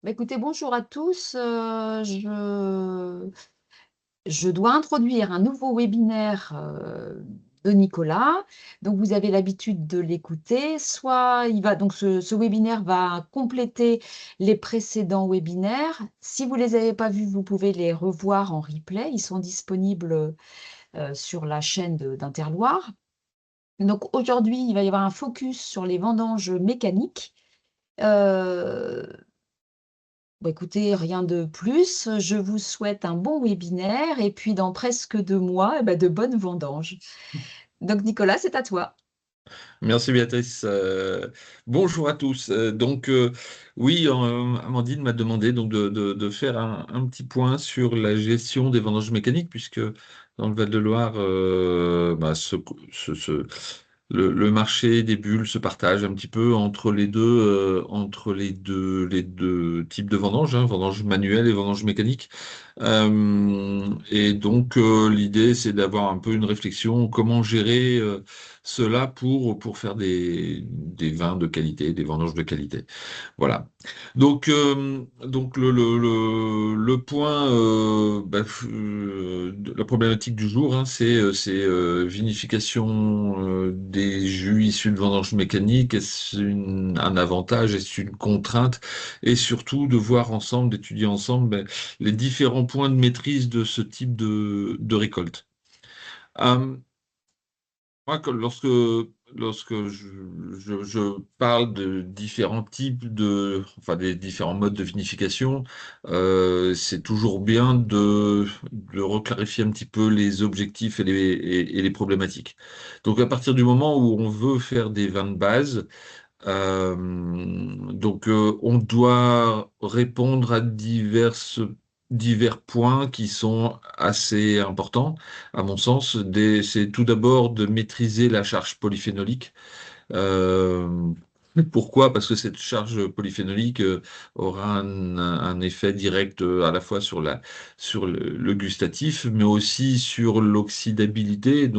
Bah, écoutez, bonjour à tous. Je dois introduire un nouveau webinaire de Nicolas. Donc, vous avez l'habitude de l'écouter. Soit il va, donc ce webinaire va compléter les précédents webinaires. Si vous ne les avez pas vus, vous pouvez les revoir en replay. Ils sont disponibles sur la chaîne d'Interloire. Donc, aujourd'hui, il va y avoir un focus sur les vendanges mécaniques. Euh, Bon, écoutez, rien de plus. Je vous souhaite un bon webinaire et puis dans presque 2 mois, eh ben, de bonnes vendanges. Donc Nicolas, c'est à toi. Merci Béatrice. Bonjour à tous. Oui, Amandine m'a demandé de faire un petit point sur la gestion des vendanges mécaniques, puisque dans le Val-de-Loire, le marché des bulles se partage un petit peu entre les deux types de vendanges, hein, vendanges manuelles et vendanges mécaniques. L'idée, c'est d'avoir un peu une réflexion, comment gérer cela pour faire des vins de qualité, des vendanges de qualité. Voilà. Le point, la problématique du jour, hein, c'est vinification des jus issus de vendanges mécaniques. Est-ce un avantage, est-ce une contrainte? Et surtout de voir ensemble, d'étudier ensemble les différents points de maîtrise de ce type de récolte. Euh, Moi, lorsque je parle de différents types enfin des différents modes de vinification, c'est toujours bien de reclarifier un petit peu les objectifs et les problématiques. Donc, à partir du moment où on veut faire des vins de base, on doit répondre à divers points qui sont assez importants, à mon sens. C'est tout d'abord de maîtriser la charge polyphénolique. Euh, Pourquoi? Parce que cette charge polyphénolique aura un effet direct à la fois sur le gustatif, mais aussi sur l'oxydabilité.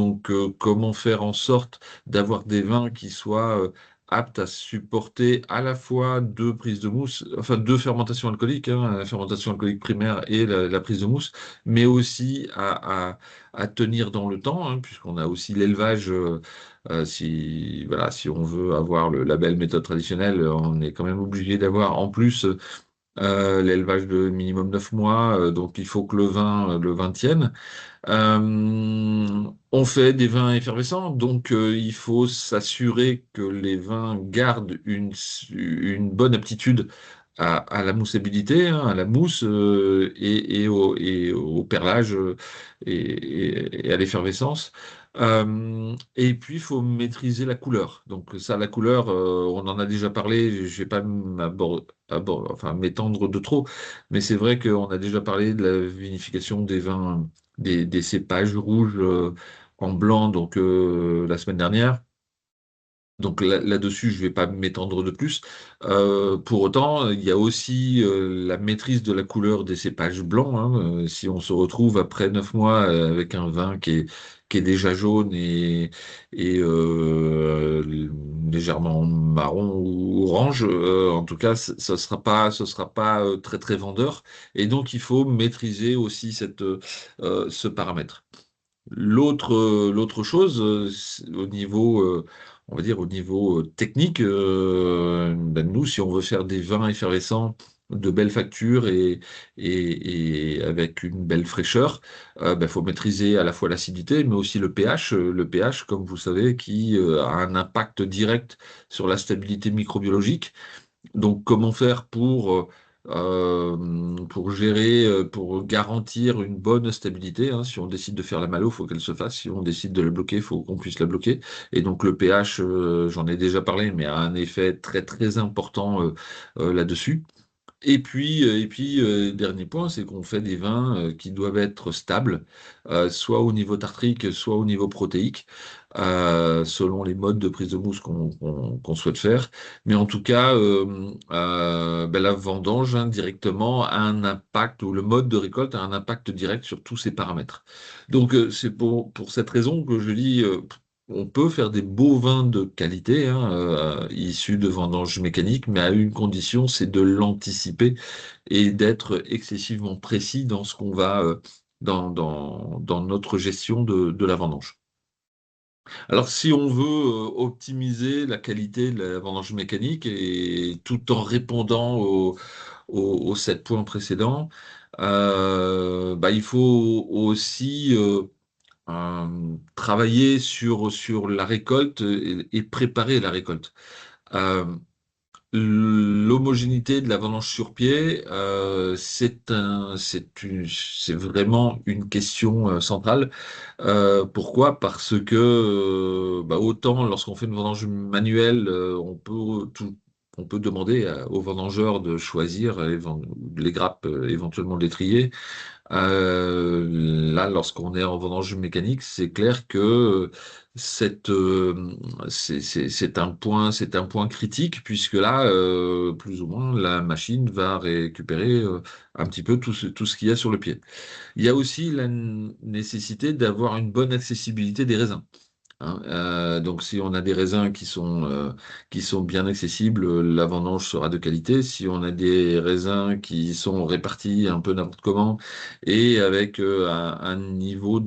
Comment faire en sorte d'avoir des vins qui soient aptes à supporter à la fois deux prises de mousse, enfin deux fermentations alcooliques, hein, la fermentation alcoolique primaire et la prise de mousse, mais aussi à tenir dans le temps, hein, puisqu'on a aussi l'élevage. Si on veut avoir le label méthode traditionnelle, on est quand même obligé d'avoir en plus l'élevage de minimum 9 mois, donc il faut que le vin tienne. On fait des vins effervescents, donc il faut s'assurer que les vins gardent une bonne aptitude à la moussabilité, hein, à la mousse et au perlage et à l'effervescence. Et puis, il faut maîtriser la couleur. Donc ça, la couleur, on en a déjà parlé, je vais pas enfin, m'étendre de trop, mais c'est vrai qu'on a déjà parlé de la vinification des vins des cépages rouges en blanc la semaine dernière. Donc là-dessus, je ne vais pas m'étendre de plus. Pour autant, il y a aussi la maîtrise de la couleur des cépages blancs, hein. Si on se retrouve après 9 mois avec un vin qui est déjà jaune et légèrement marron ou orange, en tout cas, ce sera pas très très vendeur. Et donc, il faut maîtriser aussi ce paramètre. L'autre chose, au niveau, on va dire au niveau technique, nous, si on veut faire des vins effervescents de belle facture et avec une belle fraîcheur, faut maîtriser à la fois l'acidité, mais aussi le pH. Le pH, comme vous savez, qui a un impact direct sur la stabilité microbiologique. Donc, comment faire pour gérer, pour garantir une bonne stabilité, hein. Si on décide de faire la malo, il faut qu'elle se fasse. Si on décide de la bloquer, il faut qu'on puisse la bloquer. Et donc, le pH, j'en ai déjà parlé, mais a un effet très, très important là-dessus. Dernier point, c'est qu'on fait des vins qui doivent être stables, soit au niveau tartrique, soit au niveau protéique, selon les modes de prise de mousse qu'on souhaite faire. Mais en tout cas, la vendange, hein, directement a un impact, ou le mode de récolte a un impact direct sur tous ces paramètres. C'est pour cette raison que je dis, on peut faire des beaux vins de qualité, hein, issus de vendanges mécaniques, mais à une condition, c'est de l'anticiper et d'être excessivement précis dans ce qu'on va, dans notre gestion de la vendange. Alors, si on veut optimiser la qualité de la vendange mécanique et tout en répondant aux 7 points précédents, bah, il faut aussi travailler sur la récolte et préparer la récolte. Euh, L'homogénéité de la vendange sur pied, c'est vraiment une question centrale. Pourquoi? Parce que bah, autant lorsqu'on fait une vendange manuelle, on peut demander aux vendangeurs de choisir les grappes, éventuellement de les trier. Là, lorsqu'on est en vendange mécanique, c'est clair que cette, c'est un point critique puisque là, plus ou moins, la machine va récupérer un petit peu tout ce qu'il y a sur le pied. Il y a aussi la nécessité d'avoir une bonne accessibilité des raisins. Hein. Donc, si on a des raisins qui sont bien accessibles, la vendange sera de qualité. Si on a des raisins qui sont répartis un peu n'importe comment et avec un niveau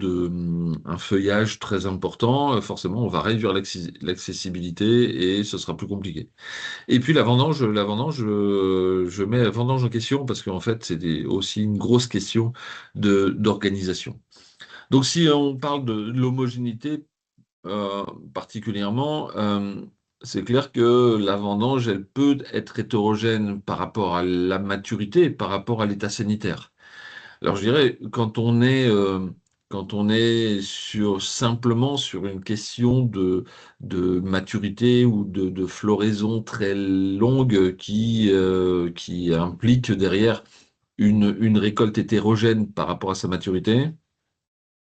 un feuillage très important, forcément, on va réduire l'accessibilité et ce sera plus compliqué. Et puis la vendange, je mets la vendange en question parce qu'en fait, aussi une grosse question d'organisation. Donc, si on parle de l'homogénéité, euh, particulièrement, c'est clair que la vendange, elle peut être hétérogène par rapport à la maturité et par rapport à l'état sanitaire. Alors je dirais, quand on est simplement sur une question de maturité ou de floraison très longue qui implique derrière une récolte hétérogène par rapport à sa maturité,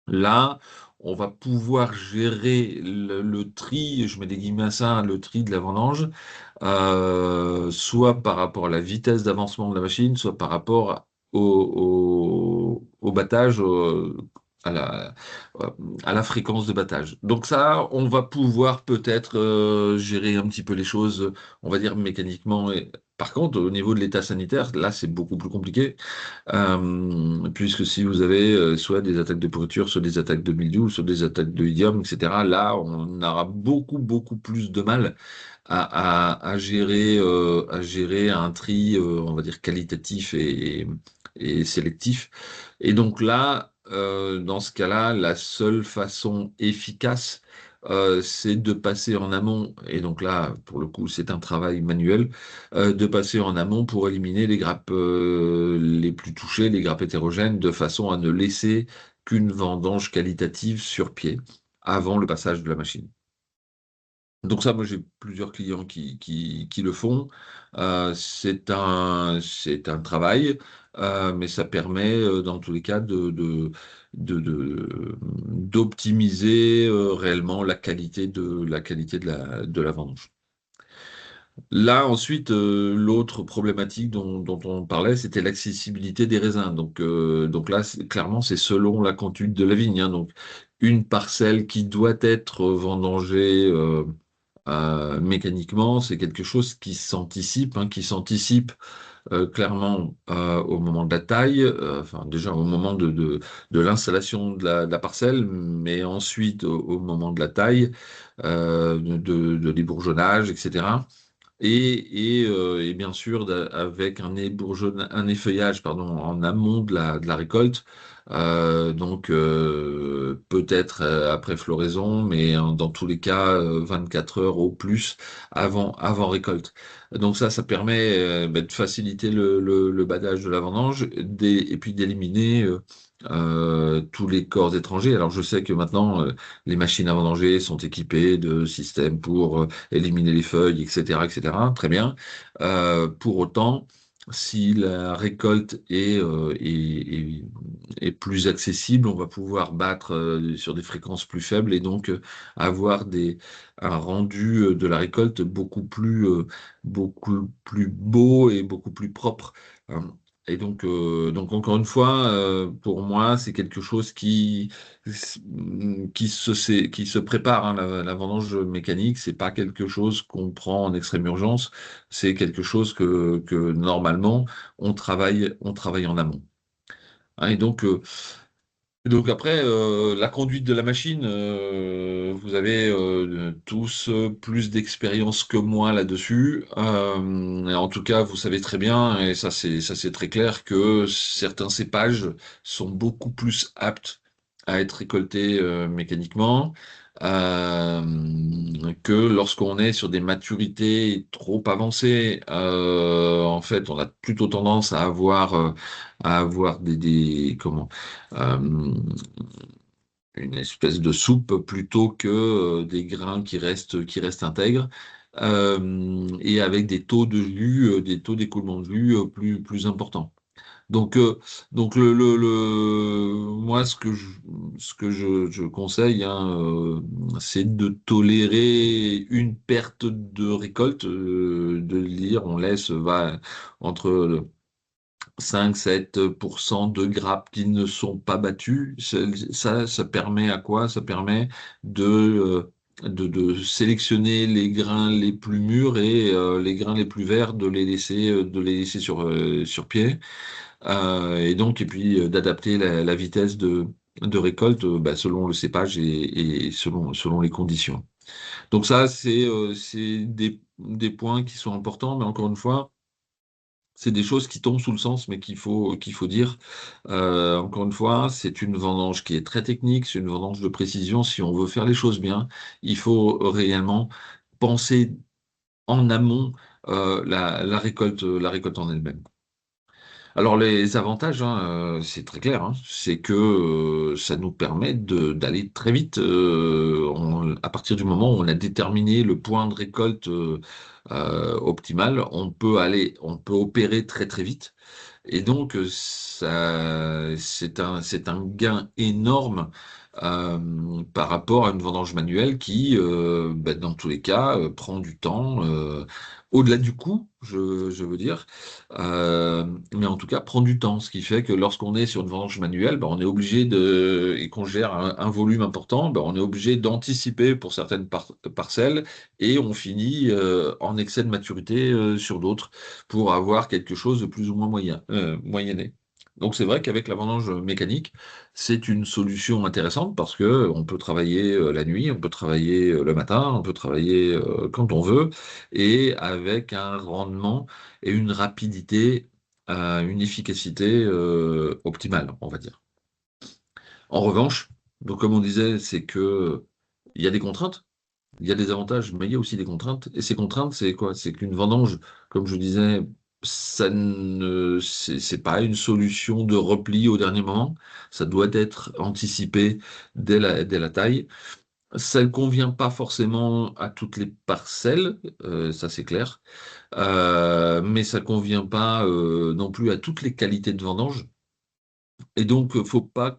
là, on va pouvoir gérer le tri, je mets des guillemets à ça, le tri de la vendange, soit par rapport à la vitesse d'avancement de la machine, soit par rapport au battage, à la, euh, à la fréquence de battage. Donc ça, on va pouvoir peut-être gérer un petit peu les choses, on va dire mécaniquement. Par contre, au niveau de l'état sanitaire, là, c'est beaucoup plus compliqué. Puisque si vous avez soit des attaques de pourriture, soit des attaques de mildiou, soit des attaques de idiome, etc., là, on aura beaucoup plus de mal à gérer un tri, on va dire, qualitatif et sélectif. Et donc là, dans ce cas-là, la seule façon efficace, c'est de passer en amont, et donc là, pour le coup, c'est un travail manuel, de passer en amont pour éliminer les grappes les plus touchées, les grappes hétérogènes, de façon à ne laisser qu'une vendange qualitative sur pied avant le passage de la machine. Donc ça, moi j'ai plusieurs clients qui le font. C'est un travail, mais ça permet dans tous les cas d'optimiser réellement la qualité de la vendange. Là, ensuite, l'autre problématique dont on parlait, c'était l'accessibilité des raisins. Donc là, clairement, c'est selon la conduite de la vigne, hein. Donc, une parcelle qui doit être vendangée mécaniquement, c'est quelque chose qui s'anticipe, hein, clairement au moment de la taille, enfin déjà au moment de l'installation de la parcelle, mais ensuite au moment de la taille, de l'ébourgeonnage, etc. Et bien sûr, avec un effeuillage pardon, en amont de la récolte, donc peut-être après floraison, mais dans tous les cas, 24 heures au plus avant récolte. Donc ça permet bah, de faciliter le badage de la vendange et puis d'éliminer tous les corps étrangers. Alors je sais que maintenant, les machines à vendanger sont équipées de systèmes pour éliminer les feuilles, etc., etc. Très bien. Pour autant, si la récolte est plus accessible, on va pouvoir battre sur des fréquences plus faibles et donc avoir un rendu de la récolte beaucoup plus beau et beaucoup plus propre. Hein. donc encore une fois, pour moi, c'est quelque chose qui se prépare, hein. La vendange mécanique, c'est pas quelque chose qu'on prend en extrême urgence. C'est quelque chose que normalement on travaille en amont. Hein. Donc après, la conduite de la machine, vous avez tous plus d'expérience que moi là-dessus. Et en tout cas, vous savez très bien, et ça c'est très clair, que certains cépages sont beaucoup plus aptes à être récoltés mécaniquement euh, que lorsqu'on est sur des maturités trop avancées. En fait, on a plutôt tendance à avoir comment euh, une espèce de soupe plutôt que des grains qui restent intègres, et avec des taux de jus, des taux d'écoulement de jus plus importants. Donc, moi, ce que je conseille, hein, c'est de tolérer une perte de récolte, de dire on laisse entre 5-7% de grappes qui ne sont pas battues. Ça permet à quoi? Ça permet de sélectionner les grains les plus mûrs et les grains les plus verts, de les laisser sur pied. Et puis d'adapter la vitesse de récolte bah, selon le cépage et selon les conditions. Donc ça, c'est des points qui sont importants, mais encore une fois, c'est des choses qui tombent sous le sens, mais qu'il faut dire. Encore une fois, c'est une vendange qui est très technique, c'est une vendange de précision. Si on veut faire les choses bien, il faut réellement penser en amont la récolte en elle-même. Alors les avantages, hein, c'est très clair, hein, c'est que ça nous permet d'aller très vite. À partir du moment où on a déterminé le point de récolte optimal, on peut opérer très très vite. Et donc, c'est un gain énorme par rapport à une vendange manuelle qui, bah, dans tous les cas, prend du temps, au-delà du coût, je veux dire, mais en tout cas, prend du temps. Ce qui fait que lorsqu'on est sur une vendange manuelle, bah, on est obligé et qu'on gère un volume important, bah, on est obligé d'anticiper pour certaines parcelles et on finit en excès de maturité sur d'autres pour avoir quelque chose de plus ou moins moyenné. Donc c'est vrai qu'avec la vendange mécanique, c'est une solution intéressante parce que on peut travailler la nuit, on peut travailler le matin, on peut travailler quand on veut, et avec un rendement et une rapidité, une efficacité optimale, on va dire. En revanche, donc comme on disait, c'est que il y a des contraintes. Il y a des avantages, mais il y a aussi des contraintes. Et ces contraintes, c'est quoi? C'est qu'une vendange, comme je disais, c'est pas une solution de repli au dernier moment. Ça doit être anticipé dès la taille. Ça ne convient pas forcément à toutes les parcelles, ça c'est clair. Mais ça convient pas non plus à toutes les qualités de vendange. Et donc, faut pas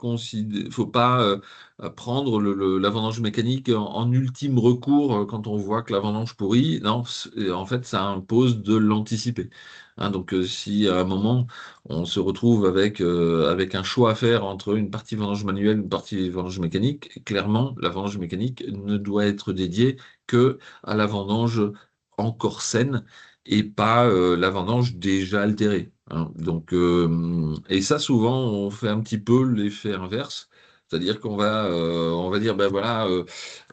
prendre la vendange mécanique en ultime recours quand on voit que la vendange pourrit. Non, en fait, ça impose de l'anticiper. Hein, donc, si à un moment on se retrouve avec un choix à faire entre une partie vendange manuelle, une partie vendange mécanique, clairement, la vendange mécanique ne doit être dédiée que à la vendange encore saine et pas la vendange déjà altérée. Hein. Donc, et ça, souvent, on fait un petit peu l'effet inverse. C'est-à-dire on va dire, ben voilà,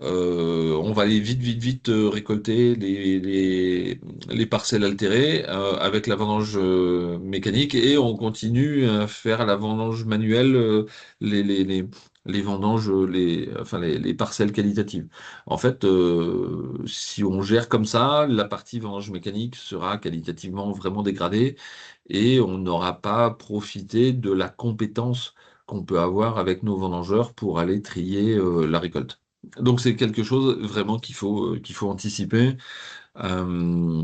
on va aller vite récolter les parcelles altérées avec la vendange mécanique et on continue à faire la vendange manuelle, les, les, les, les vendanges, les parcelles qualitatives. En fait, si on gère comme ça, la partie vendange mécanique sera qualitativement vraiment dégradée et on n'aura pas profité de la compétence qu'on peut avoir avec nos vendangeurs pour aller trier la récolte. Donc c'est quelque chose vraiment qu'il faut anticiper. Euh,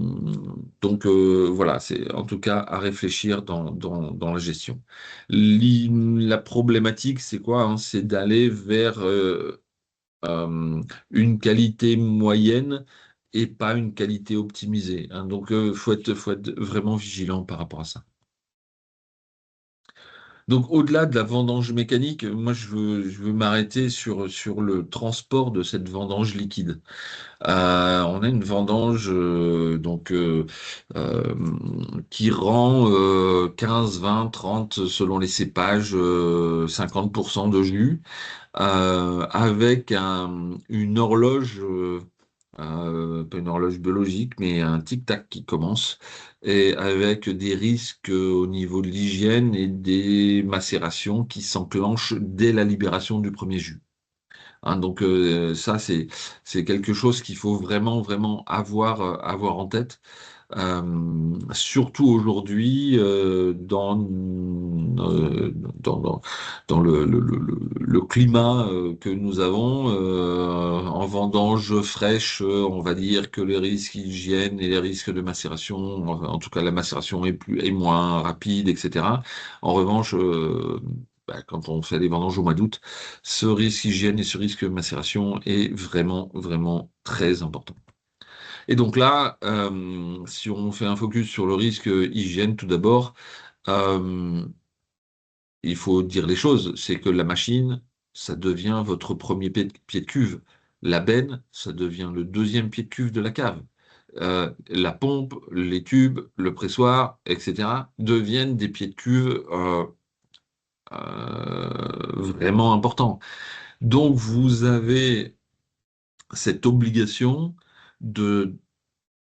voilà, c'est en tout cas à réfléchir dans la gestion. La problématique, c'est quoi, hein? C'est d'aller vers une qualité moyenne et pas une qualité optimisée. Hein. Donc, faut être vraiment vigilant par rapport à ça. Donc, au-delà de la vendange mécanique, moi, je veux m'arrêter sur le transport de cette vendange liquide. On a une vendange euh, qui rend 15, 20, 30 selon les cépages, 50% de jus, avec une horloge, pas une horloge biologique, mais un tic-tac qui commence, et avec des risques au niveau de l'hygiène et des macérations qui s'enclenchent dès la libération du premier jus. Hein, donc ça, c'est quelque chose qu'il faut vraiment, vraiment avoir en tête. Surtout aujourd'hui, dans le climat que nous avons, en vendange fraîche, on va dire que les risques hygiène et les risques de macération, en tout cas la macération est moins rapide, etc. En revanche, quand on fait des vendanges au mois d'août, ce risque hygiène et ce risque macération est vraiment, vraiment très important. Et donc là, si on fait un focus sur le risque hygiène, tout d'abord, euh, il faut dire les choses. C'est que la machine, ça devient votre premier pied de cuve. La benne, ça devient le deuxième pied de cuve de la cave. La pompe, les tubes, le pressoir, etc., deviennent des pieds de cuve vraiment importants. Donc, vous avez cette obligation de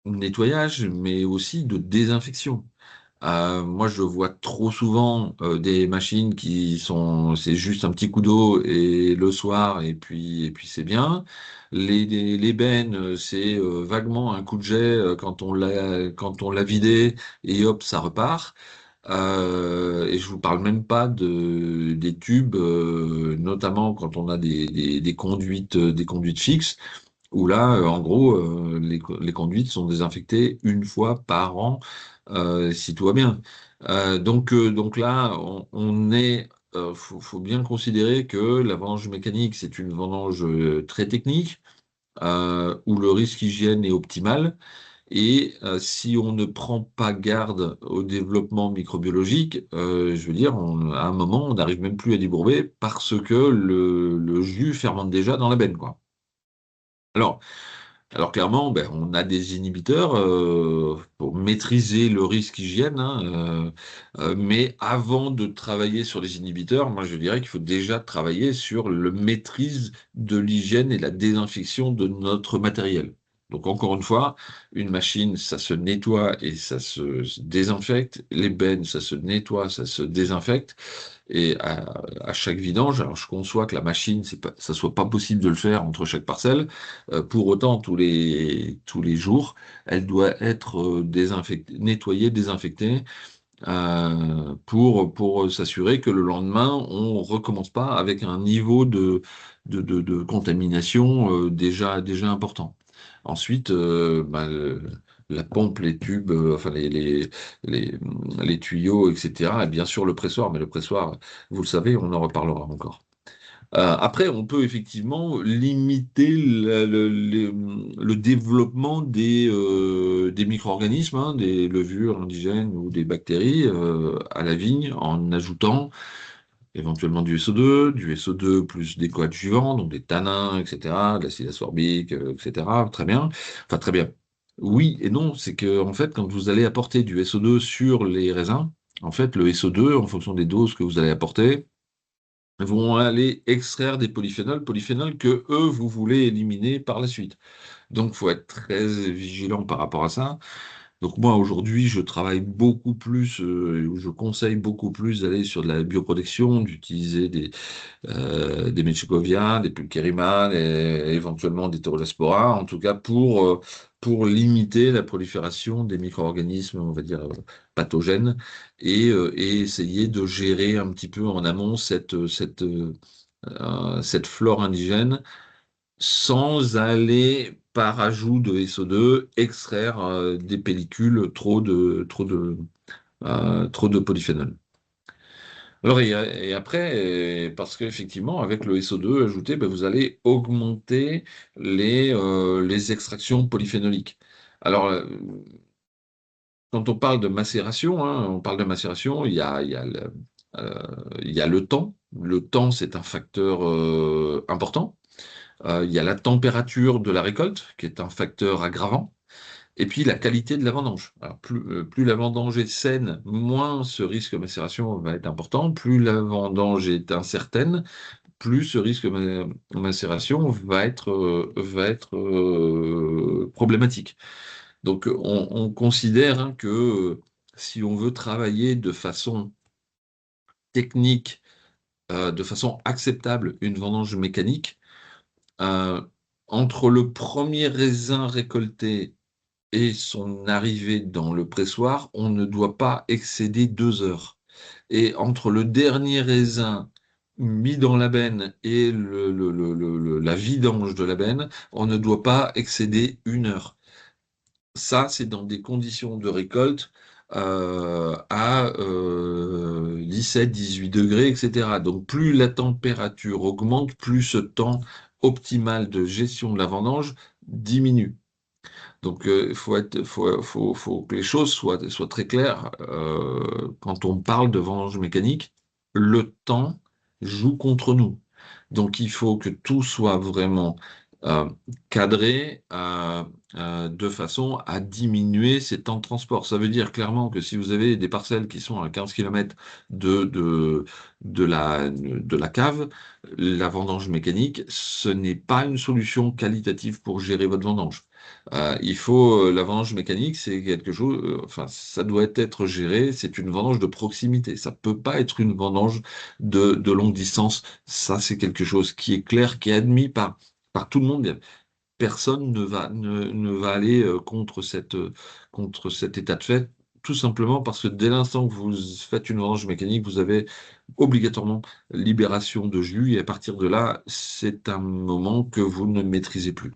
nettoyage, mais aussi de désinfection. Moi, je vois trop souvent des machines c'est juste un petit coup d'eau et le soir, et puis c'est bien. Les bennes, c'est vaguement un coup de jet quand on l'a vidé et hop, ça repart. Et je vous parle même pas des tubes, notamment quand on a des conduites fixes où là, en gros, les conduites sont désinfectées une fois par an, si tout va bien. Donc là, faut bien considérer que la vendange mécanique, c'est une vendange très technique, où le risque hygiène est optimal. Et si on ne prend pas garde au développement microbiologique, je veux dire, à un moment, on n'arrive même plus à débourber parce que le jus fermente déjà dans la benne, quoi. Alors, alors clairement, ben, on a des inhibiteurs pour maîtriser le risque hygiène, hein, mais avant de travailler sur les inhibiteurs, moi je dirais qu'il faut déjà travailler sur le maîtrise de l'hygiène et la désinfection de notre matériel. Donc encore une fois, une machine, ça se nettoie et ça se désinfecte. Les bennes, ça se nettoie, ça se désinfecte. Et à chaque vidange, alors je conçois que la machine, ça soit pas possible de le faire entre chaque parcelle. Pour autant, tous les jours, elle doit être désinfectée, nettoyée, désinfectée, pour s'assurer que le lendemain, on recommence pas avec un niveau de contamination déjà important. Ensuite, la pompe, les tubes, enfin les, les tuyaux, etc. Et bien sûr le pressoir, mais le pressoir, vous le savez, on en reparlera encore. Après, on peut effectivement limiter le développement des micro-organismes, hein, des levures indigènes ou des bactéries à la vigne en ajoutant éventuellement du SO2 plus des coadjuvants, donc des tanins, etc., de l'acide ascorbique, etc. Très bien. Enfin, très bien. Oui et non, c'est que en fait, quand vous allez apporter du SO2 sur les raisins, en fait, le SO2, en fonction des doses que vous allez apporter, vont aller extraire des polyphénols que eux, vous voulez éliminer par la suite. Donc, il faut être très vigilant par rapport à ça. Donc moi aujourd'hui je travaille beaucoup plus, je conseille beaucoup plus d'aller sur de la bioprotection, d'utiliser des Metsugovia, des Pulcherima, éventuellement des Taurospora, en tout cas pour limiter la prolifération des micro-organismes, on va dire, pathogènes, et essayer de gérer un petit peu en amont cette flore indigène sans aller, par ajout de SO2, extraire des pellicules trop de polyphénol. Alors, et après, parce qu'effectivement, avec le SO2 ajouté, ben, vous allez augmenter les extractions polyphénoliques. Alors, quand on parle de macération, hein, on parle de macération, il y a Il y a le temps. Le temps, c'est un facteur important. Il y a la température de la récolte, qui est un facteur aggravant. Et puis la qualité de la vendange. Alors, plus la vendange est saine, moins ce risque de macération va être important. Plus la vendange est incertaine, plus ce risque de macération va être problématique. Donc on considère hein, que si on veut travailler de façon technique, de façon acceptable, une vendange mécanique, euh, entre le premier raisin récolté et son arrivée dans le pressoir, on ne doit pas excéder 2 heures. Et entre le dernier raisin mis dans la benne et la vidange de la benne, on ne doit pas excéder 1 heure. Ça, c'est dans des conditions de récolte à 17, 18 degrés, etc. Donc, plus la température augmente, plus ce temps optimal de gestion de la vendange diminue. Donc, faut que les choses soient très claires. Quand on parle de vendange mécanique, le temps joue contre nous. Donc, il faut que tout soit vraiment euh, cadré de façon à diminuer ces temps de transport. Ça veut dire clairement que si vous avez des parcelles qui sont à 15 km de la cave, la vendange mécanique, ce n'est pas une solution qualitative pour gérer votre vendange. La vendange mécanique, c'est quelque chose, enfin, ça doit être géré, c'est une vendange de proximité. Ça peut pas être une vendange de longue distance. Ça, c'est quelque chose qui est clair, qui est admis par tout le monde. Personne ne va aller contre cet état de fait, tout simplement parce que dès l'instant que vous faites une vendange mécanique, vous avez obligatoirement libération de jus, et à partir de là, c'est un moment que vous ne maîtrisez plus.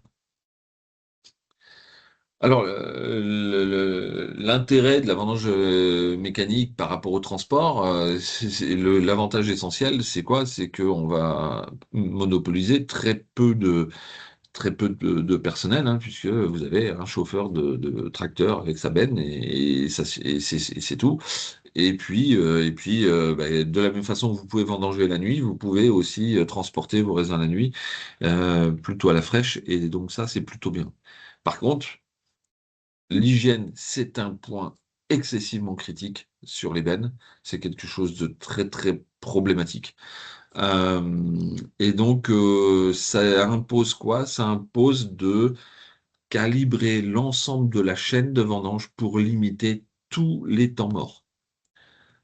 Alors, l'intérêt de la vendange mécanique par rapport au transport, l'avantage essentiel, c'est quoi? C'est qu'on va monopoliser très peu de personnel, hein, puisque vous avez un chauffeur de tracteur avec sa benne et c'est tout. Et puis, de la même façon que vous pouvez vendanger la nuit, vous pouvez aussi transporter vos raisins la nuit, plutôt à la fraîche, et donc ça, c'est plutôt bien. Par contre, l'hygiène, c'est un point excessivement critique sur les bennes. C'est quelque chose de très, très problématique. Et donc, ça impose quoi? Ça impose de calibrer l'ensemble de la chaîne de vendange pour limiter tous les temps morts.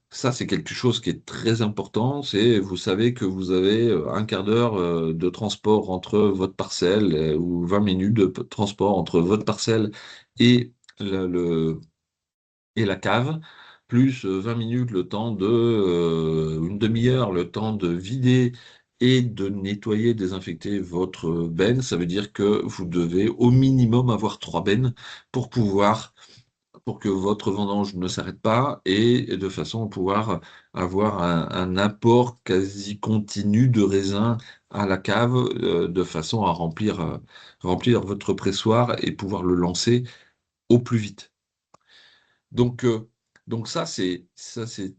Ça, c'est quelque chose qui est très important. Vous savez que vous avez un quart d'heure de transport entre votre parcelle ou 20 minutes de transport entre votre parcelle et et la cave, plus 20 minutes le temps une demi-heure, le temps de vider et de nettoyer, désinfecter votre benne. Ça veut dire que vous devez au minimum avoir 3 bennes pour pour que votre vendange ne s'arrête pas et de façon à pouvoir avoir un apport quasi continu de raisin à la cave, de façon à remplir votre pressoir et pouvoir le lancer au plus vite. Donc, euh, donc ça c'est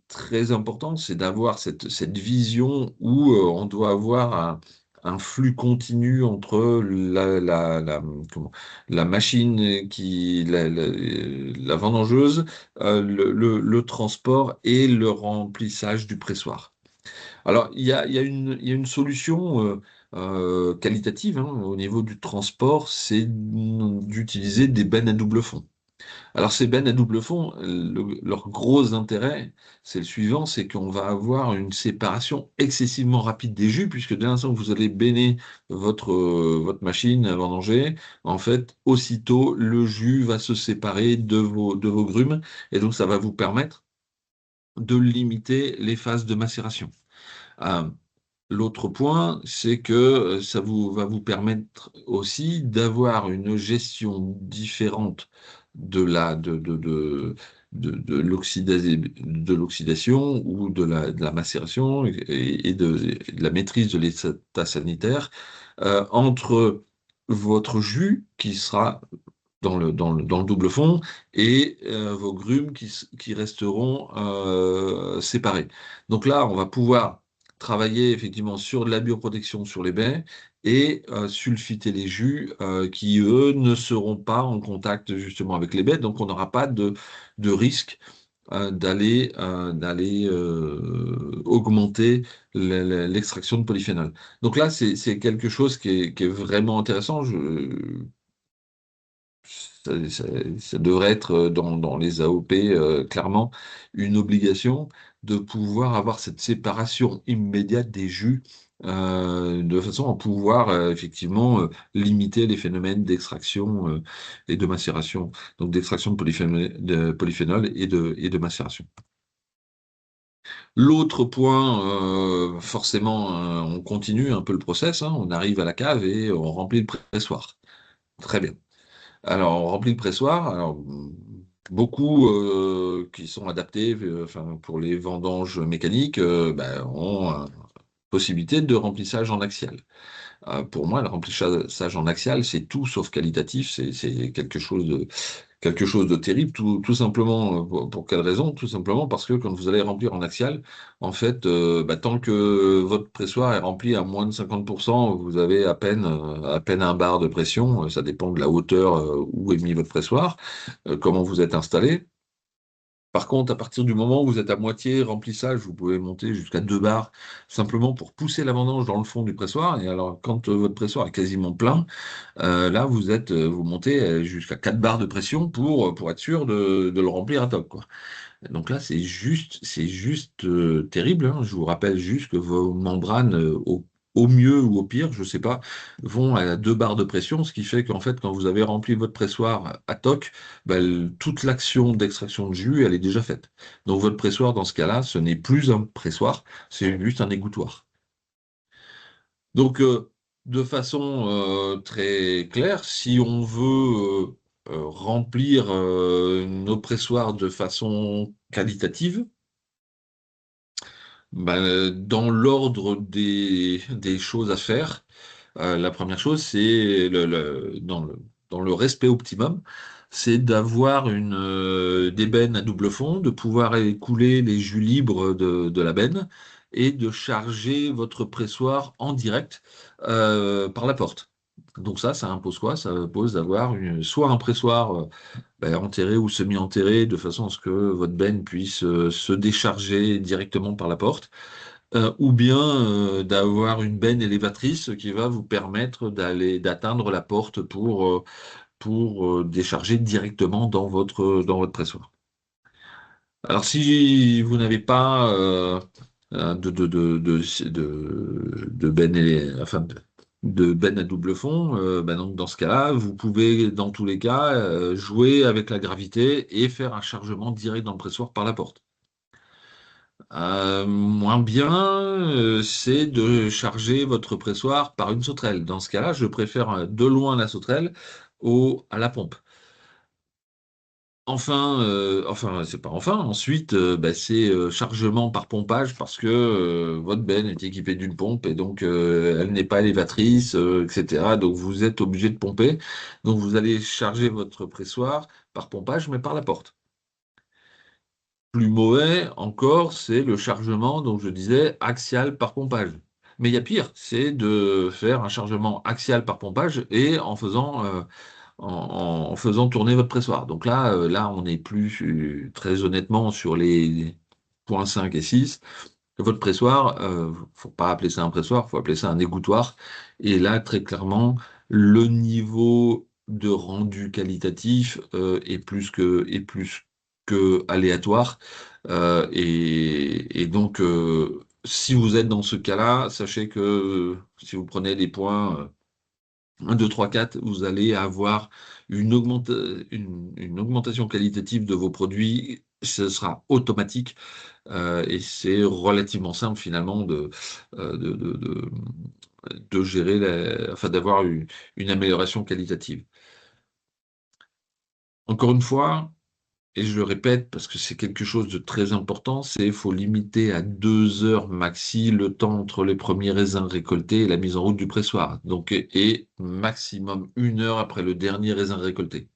très important, c'est d'avoir cette vision où on doit avoir un flux continu entre comment, la machine la vendangeuse, le transport et le remplissage du pressoir. Alors, il y a une solution qualitative hein, au niveau du transport, c'est d'utiliser des bennes à double fond. Alors ces bennes à double fond, leur gros intérêt, c'est le suivant, c'est qu'on va avoir une séparation excessivement rapide des jus, puisque dès l'instant que vous allez benner votre machine à vendanger, en fait, aussitôt, le jus va se séparer de vos grumes, et donc ça va vous permettre de limiter les phases de macération. Euh, L'autre point, c'est que va vous permettre aussi d'avoir une gestion différente de l'oxydation ou de la macération et de la maîtrise de l'état sanitaire entre votre jus qui sera dans le double fond et vos grumes qui resteront séparés. Donc là, on va pouvoir travailler effectivement sur de la bioprotection sur les baies et sulfiter les jus qui, eux, ne seront pas en contact justement avec les baies. Donc on n'aura pas de risque d'aller augmenter l'extraction de polyphénol. Donc là, c'est quelque chose qui est vraiment intéressant. Ça devrait être dans les AOP, clairement, une obligation de pouvoir avoir cette séparation immédiate des jus, de façon à pouvoir effectivement limiter les phénomènes d'extraction et de macération, donc d'extraction de polyphénol et de macération. L'autre point, forcément, on continue un peu le process, hein, on arrive à la cave et on remplit le pressoir. Très bien. Alors, on remplit le pressoir. Alors, beaucoup qui sont adaptés, enfin, pour les vendanges mécaniques, ben, ont possibilité de remplissage en axial. Pour moi, le remplissage en axial, c'est tout sauf qualitatif. C'est quelque chose de terrible, tout simplement. Pour quelle raison? Tout simplement parce que quand vous allez remplir en axial, en fait, bah, tant que votre pressoir est rempli à moins de 50%, vous avez à peine un bar de pression. Ça dépend de la hauteur où est mis votre pressoir, comment vous êtes installé. Par contre, à partir du moment où vous êtes à moitié remplissage, vous pouvez monter jusqu'à 2 bars, simplement pour pousser la vendange dans le fond du pressoir. Et alors, quand votre pressoir est quasiment plein, là, vous montez jusqu'à 4 barres de pression pour être sûr de le remplir à top, quoi. Donc là, c'est juste terrible, hein. Je vous rappelle juste que vos membranes, au mieux ou au pire, je ne sais pas, vont à 2 barres de pression, ce qui fait qu'en fait, quand vous avez rempli votre pressoir à toc, ben, toute l'action d'extraction de jus, elle est déjà faite. Donc votre pressoir, dans ce cas-là, ce n'est plus un pressoir, c'est juste un égouttoir. Donc, de façon très claire, si on veut remplir nos pressoirs de façon qualitative, ben, dans l'ordre des choses à faire, la première chose, c'est dans le respect optimum, c'est d'avoir des bennes à double fond, de pouvoir écouler les jus libres de la benne et de charger votre pressoir en direct par la porte. Donc ça impose quoi? Ça impose d'avoir soit un pressoir ben, enterré ou semi-enterré de façon à ce que votre benne puisse se décharger directement par la porte, ou bien d'avoir une benne élévatrice qui va vous permettre d'atteindre la porte pour décharger directement dans votre pressoir. Alors si vous n'avez pas de benne, enfin de benne à double fond, bah donc dans ce cas-là, vous pouvez dans tous les cas jouer avec la gravité et faire un chargement direct dans le pressoir par la porte. Moins bien, c'est de charger votre pressoir par une sauterelle. Dans ce cas-là, je préfère de loin la sauterelle à la pompe. Enfin, c'est pas enfin. Ensuite, bah, c'est chargement par pompage parce que votre benne est équipée d'une pompe et donc elle n'est pas élévatrice, etc. Donc vous êtes obligé de pomper. Donc vous allez charger votre pressoir par pompage, mais par la porte. Plus mauvais encore, c'est le chargement, dont je disais, axial par pompage. Mais il y a pire, c'est de faire un chargement axial par pompage et en faisant tourner votre pressoir. Donc là, on n'est plus très honnêtement sur les points 5 et 6. Votre pressoir, faut pas appeler ça un pressoir, faut appeler ça un égouttoir. Et là, très clairement, le niveau de rendu qualitatif est plus que aléatoire. Et donc, si vous êtes dans ce cas-là, sachez que si vous prenez les points 1, 2, 3, 4, vous allez avoir une augmentation qualitative de vos produits. Ce sera automatique et c'est relativement simple finalement de gérer, enfin d'avoir une amélioration qualitative. Encore une fois, et je le répète parce que c'est quelque chose de très important, c'est faut limiter à 2 heures maxi le temps entre les premiers raisins récoltés et la mise en route du pressoir. Donc, et maximum 1 heure après le dernier raisin récolté.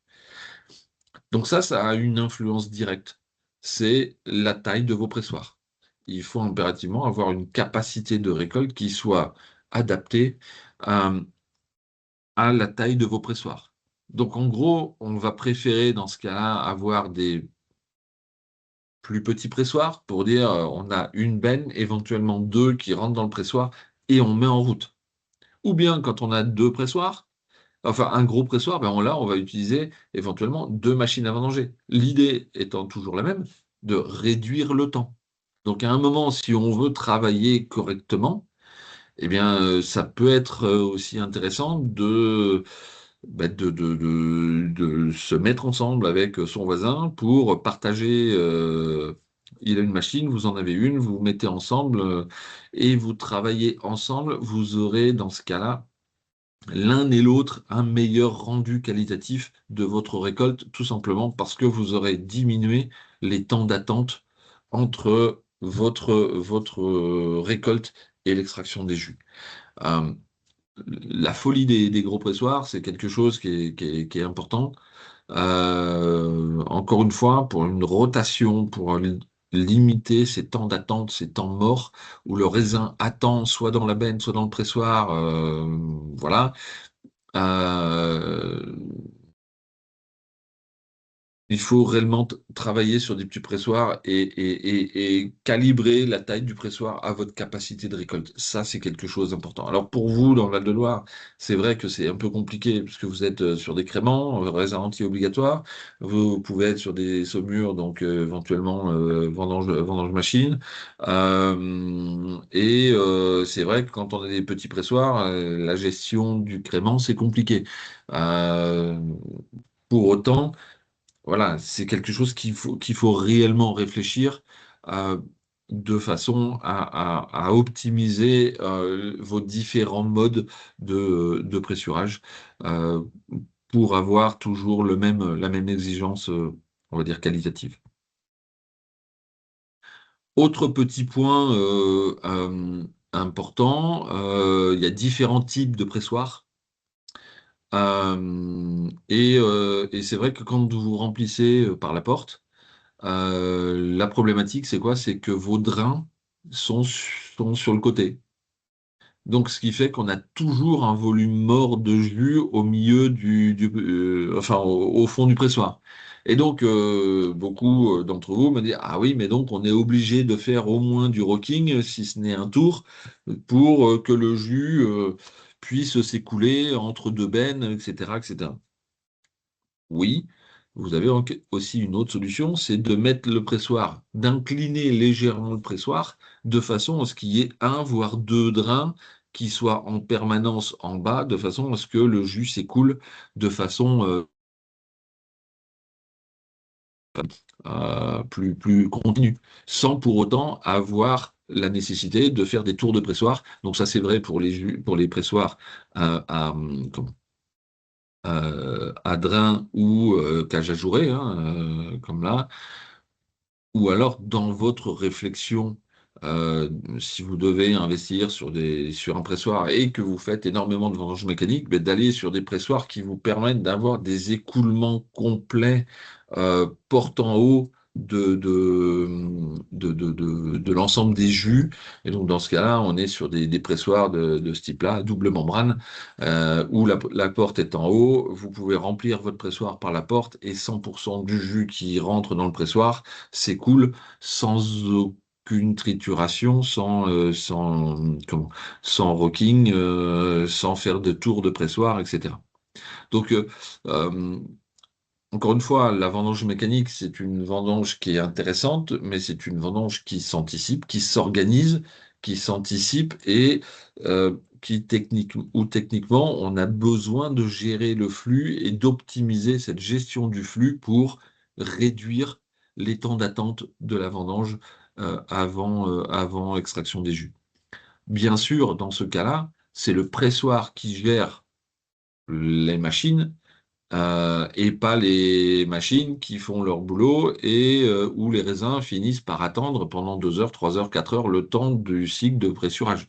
Donc ça a une influence directe. C'est la taille de vos pressoirs. Il faut impérativement avoir une capacité de récolte qui soit adaptée euh, à la taille de vos pressoirs. Donc en gros, on va préférer dans ce cas-là avoir des plus petits pressoirs pour dire on a une benne, éventuellement deux qui rentrent dans le pressoir et on met en route. Ou bien quand on a deux pressoirs, enfin un gros pressoir, ben là on va utiliser éventuellement deux machines à vendanger. L'idée étant toujours la même, de réduire le temps. Donc à un moment, si on veut travailler correctement, eh bien ça peut être aussi intéressant de se mettre ensemble avec son voisin pour partager. Il a une machine, vous en avez une, vous vous mettez ensemble et vous travaillez ensemble. Vous aurez dans ce cas-là l'un et l'autre un meilleur rendu qualitatif de votre récolte, tout simplement parce que vous aurez diminué les temps d'attente entre votre récolte et l'extraction des jus. Euh, la folie des gros pressoirs, c'est quelque chose qui est important. Encore une fois, pour une rotation, pour limiter ces temps d'attente, ces temps morts, où le raisin attend soit dans la benne, soit dans le pressoir, voilà. Euh, il faut réellement travailler sur des petits pressoirs et calibrer la taille du pressoir à votre capacité de récolte. Ça, c'est quelque chose d'important. Alors pour vous, dans le Val-de-Loire, c'est vrai que c'est un peu compliqué puisque vous êtes sur des créments, raisin entier obligatoire. Vous pouvez être sur des saumures, donc éventuellement vendange machine. C'est vrai que quand on a des petits pressoirs, la gestion du crément, c'est compliqué. Euh, pour autant, voilà, c'est quelque chose qu'il faut réellement réfléchir euh, de façon à optimiser vos différents modes de pressurage euh, pour avoir toujours la même exigence, on va dire, qualitative. Autre petit point important, il y a différents types de pressoirs. Et c'est vrai que quand vous remplissez par la porte, la problématique, c'est quoi? C'est que vos drains sont sur le côté. Donc, ce qui fait qu'on a toujours un volume mort de jus au milieu enfin, au fond du pressoir. Et donc, beaucoup d'entre vous me disent, ah oui, mais donc on est obligé de faire au moins du rocking, si ce n'est un tour, pour que le jus puisse s'écouler entre deux bennes, etc., etc. Oui, vous avez aussi une autre solution, c'est de mettre le pressoir, d'incliner légèrement le pressoir de façon à ce qu'il y ait un voire deux drains qui soient en permanence en bas, de façon à ce que le jus s'écoule de façon plus continue, sans pour autant avoir la nécessité de faire des tours de pressoir. Donc ça, c'est vrai pour pour les pressoirs comment à drain ou cage ajourée, comme là, ou alors dans votre réflexion, euh, si vous devez investir sur un pressoir et que vous faites énormément de vendanges mécaniques, ben, d'aller sur des pressoirs qui vous permettent d'avoir des écoulements complets portant haut de l'ensemble des jus. Et donc dans ce cas-là, on est sur des pressoirs de ce type-là, à double membrane, où la porte est en haut. Vous pouvez remplir votre pressoir par la porte et 100% du jus qui rentre dans le pressoir s'écoule sans aucune trituration, sans rocking, sans faire de tour de pressoir, etc. Donc, euh, encore une fois, la vendange mécanique, c'est une vendange qui est intéressante, mais c'est une vendange qui s'anticipe, qui s'organise, qui s'anticipe et qui techniquement, on a besoin de gérer le flux et d'optimiser cette gestion du flux pour réduire les temps d'attente de la vendange avant extraction des jus. Bien sûr, dans ce cas-là, c'est le pressoir qui gère les machines et pas les machines qui font leur boulot et où les raisins finissent par attendre pendant 2 heures, 3 heures, 4 heures le temps du cycle de pressurage.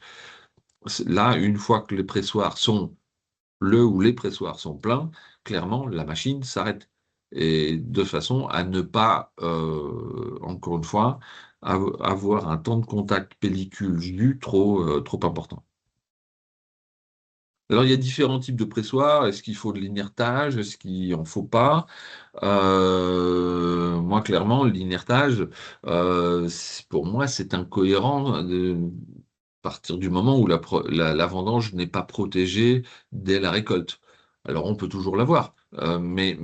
Là, une fois que les pressoirs sont pleins, clairement, la machine s'arrête. et de façon à ne pas, encore une fois, avoir un temps de contact pellicule-jus trop important. Alors, il y a différents types de pressoirs. Est-ce qu'il faut de l'inertage? Est-ce qu'il en faut pas? Moi, clairement, l'inertage, pour moi, c'est incohérent à partir du moment où la vendange n'est pas protégée dès la récolte. Alors, on peut toujours l'avoir, mais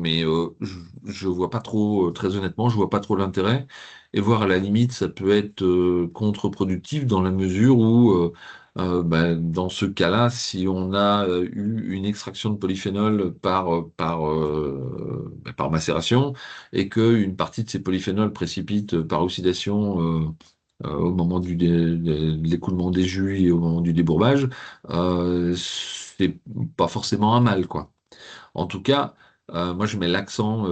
je vois pas trop, très honnêtement, je vois pas trop l'intérêt. Et voire à la limite, ça peut être contre-productif dans la mesure où dans ce cas-là, si on a eu une extraction de polyphénol par macération et qu'une partie de ces polyphénols précipite par oxydation au moment de l'écoulement des jus et au moment du débourbage, c'est pas forcément un mal, quoi. En tout cas, moi je mets l'accent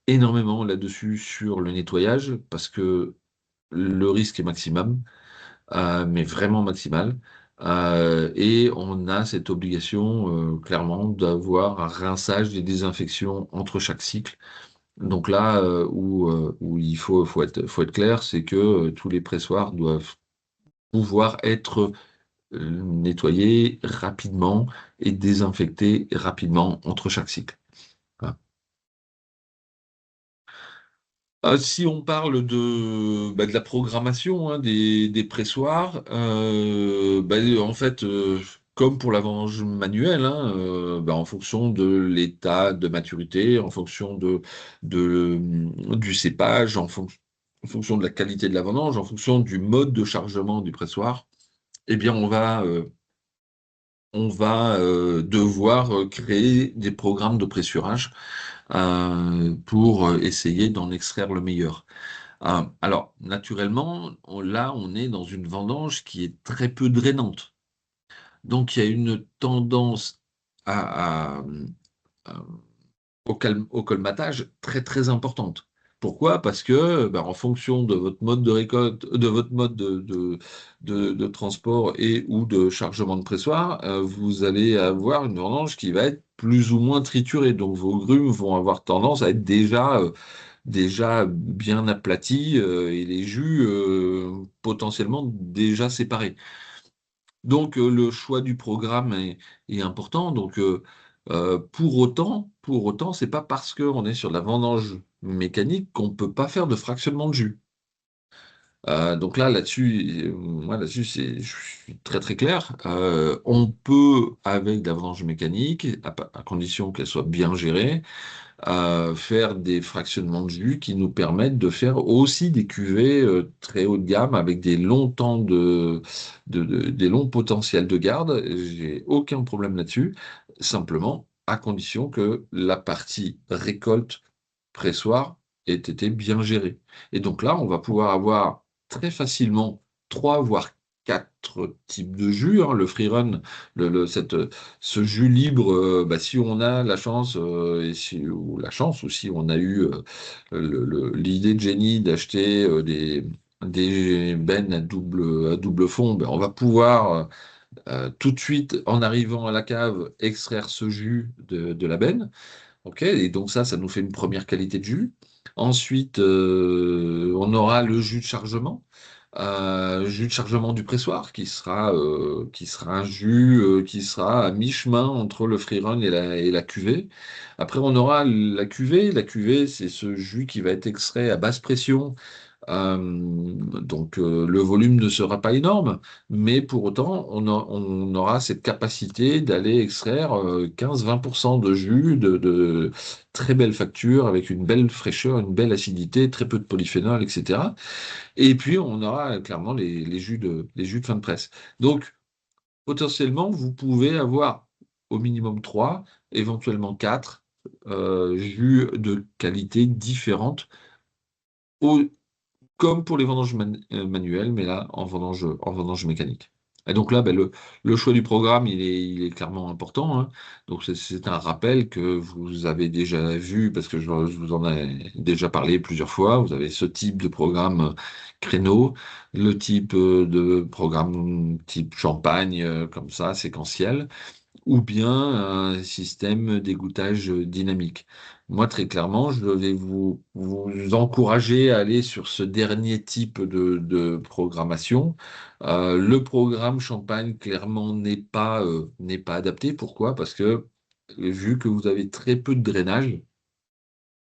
énormément là-dessus sur le nettoyage parce que le risque est maximum, mais vraiment maximal. Et on a cette obligation, clairement, d'avoir un rinçage des désinfections entre chaque cycle. Donc là, où faut être clair, c'est que tous les pressoirs doivent pouvoir être nettoyés rapidement et désinfectés rapidement entre chaque cycle. Voilà. Si on parle de la programmation, hein, des pressoirs, en fait, comme pour la vendange manuelle, hein, en fonction de l'état de maturité, en fonction du cépage, en fonction de la qualité de la vendange, en fonction du mode de chargement du pressoir, eh bien, on va devoir créer des programmes de pressurage pour essayer d'en extraire le meilleur. Alors, naturellement, là, on est dans une vendange qui est très peu drainante. Donc, il y a une tendance à, à- au colmatage très, très importante. Pourquoi? Parce que, en fonction de votre mode de récolte, de votre mode de transport et ou de chargement de pressoir, vous allez avoir une vendange qui va être plus ou moins triturée. Donc, vos grumes vont avoir tendance à être déjà bien aplati et les jus potentiellement déjà séparés. Donc le choix du programme est important. Donc pour autant, c'est pas parce qu'on est sur de la vendange mécanique qu'on peut pas faire de fractionnement de jus. Donc là-dessus, je suis très très clair. On peut, avec de la vendange mécanique, à condition qu'elle soit bien gérée, faire des fractionnements de jus qui nous permettent de faire aussi des cuvées très haut de gamme avec des longs temps des longs potentiels de garde. J'ai aucun problème là-dessus, simplement à condition que la partie récolte pressoir ait été bien gérée. Et donc là, on va pouvoir avoir très facilement trois voire quatre types de jus, hein. Le free run, ce jus libre, si on a la chance, ou la chance, ou si on a eu l'idée de génie d'acheter des bennes à double fond, on va pouvoir tout de suite, en arrivant à la cave, extraire ce jus de la benne. Ok, et donc ça nous fait une première qualité de jus. Ensuite, on aura le jus de chargement du pressoir, qui sera un jus qui sera à mi-chemin entre le free run et la cuvée. Après, on aura la cuvée. La cuvée, c'est ce jus qui va être extrait à basse pression, donc le volume ne sera pas énorme, mais pour autant on aura cette capacité d'aller extraire 15-20% de jus de très belle facture, avec une belle fraîcheur, une belle acidité, très peu de polyphénol, etc. Et puis on aura clairement les jus de fin de presse. Donc potentiellement vous pouvez avoir au minimum 3, éventuellement 4 jus de qualité différente, comme pour les vendanges manuelles, mais là en vendange mécanique. Et donc là, le choix du programme, il est clairement important, hein. Donc c'est un rappel que vous avez déjà vu, parce que je vous en ai déjà parlé plusieurs fois. Vous avez ce type de programme créneau, le type de programme type champagne, comme ça, séquentiel, ou bien un système d'égouttage dynamique. moi, très clairement, je vais vous encourager à aller sur ce dernier type de programmation. Le programme Champagne, clairement, n'est pas adapté. Pourquoi? Parce que vu que vous avez très peu de drainage,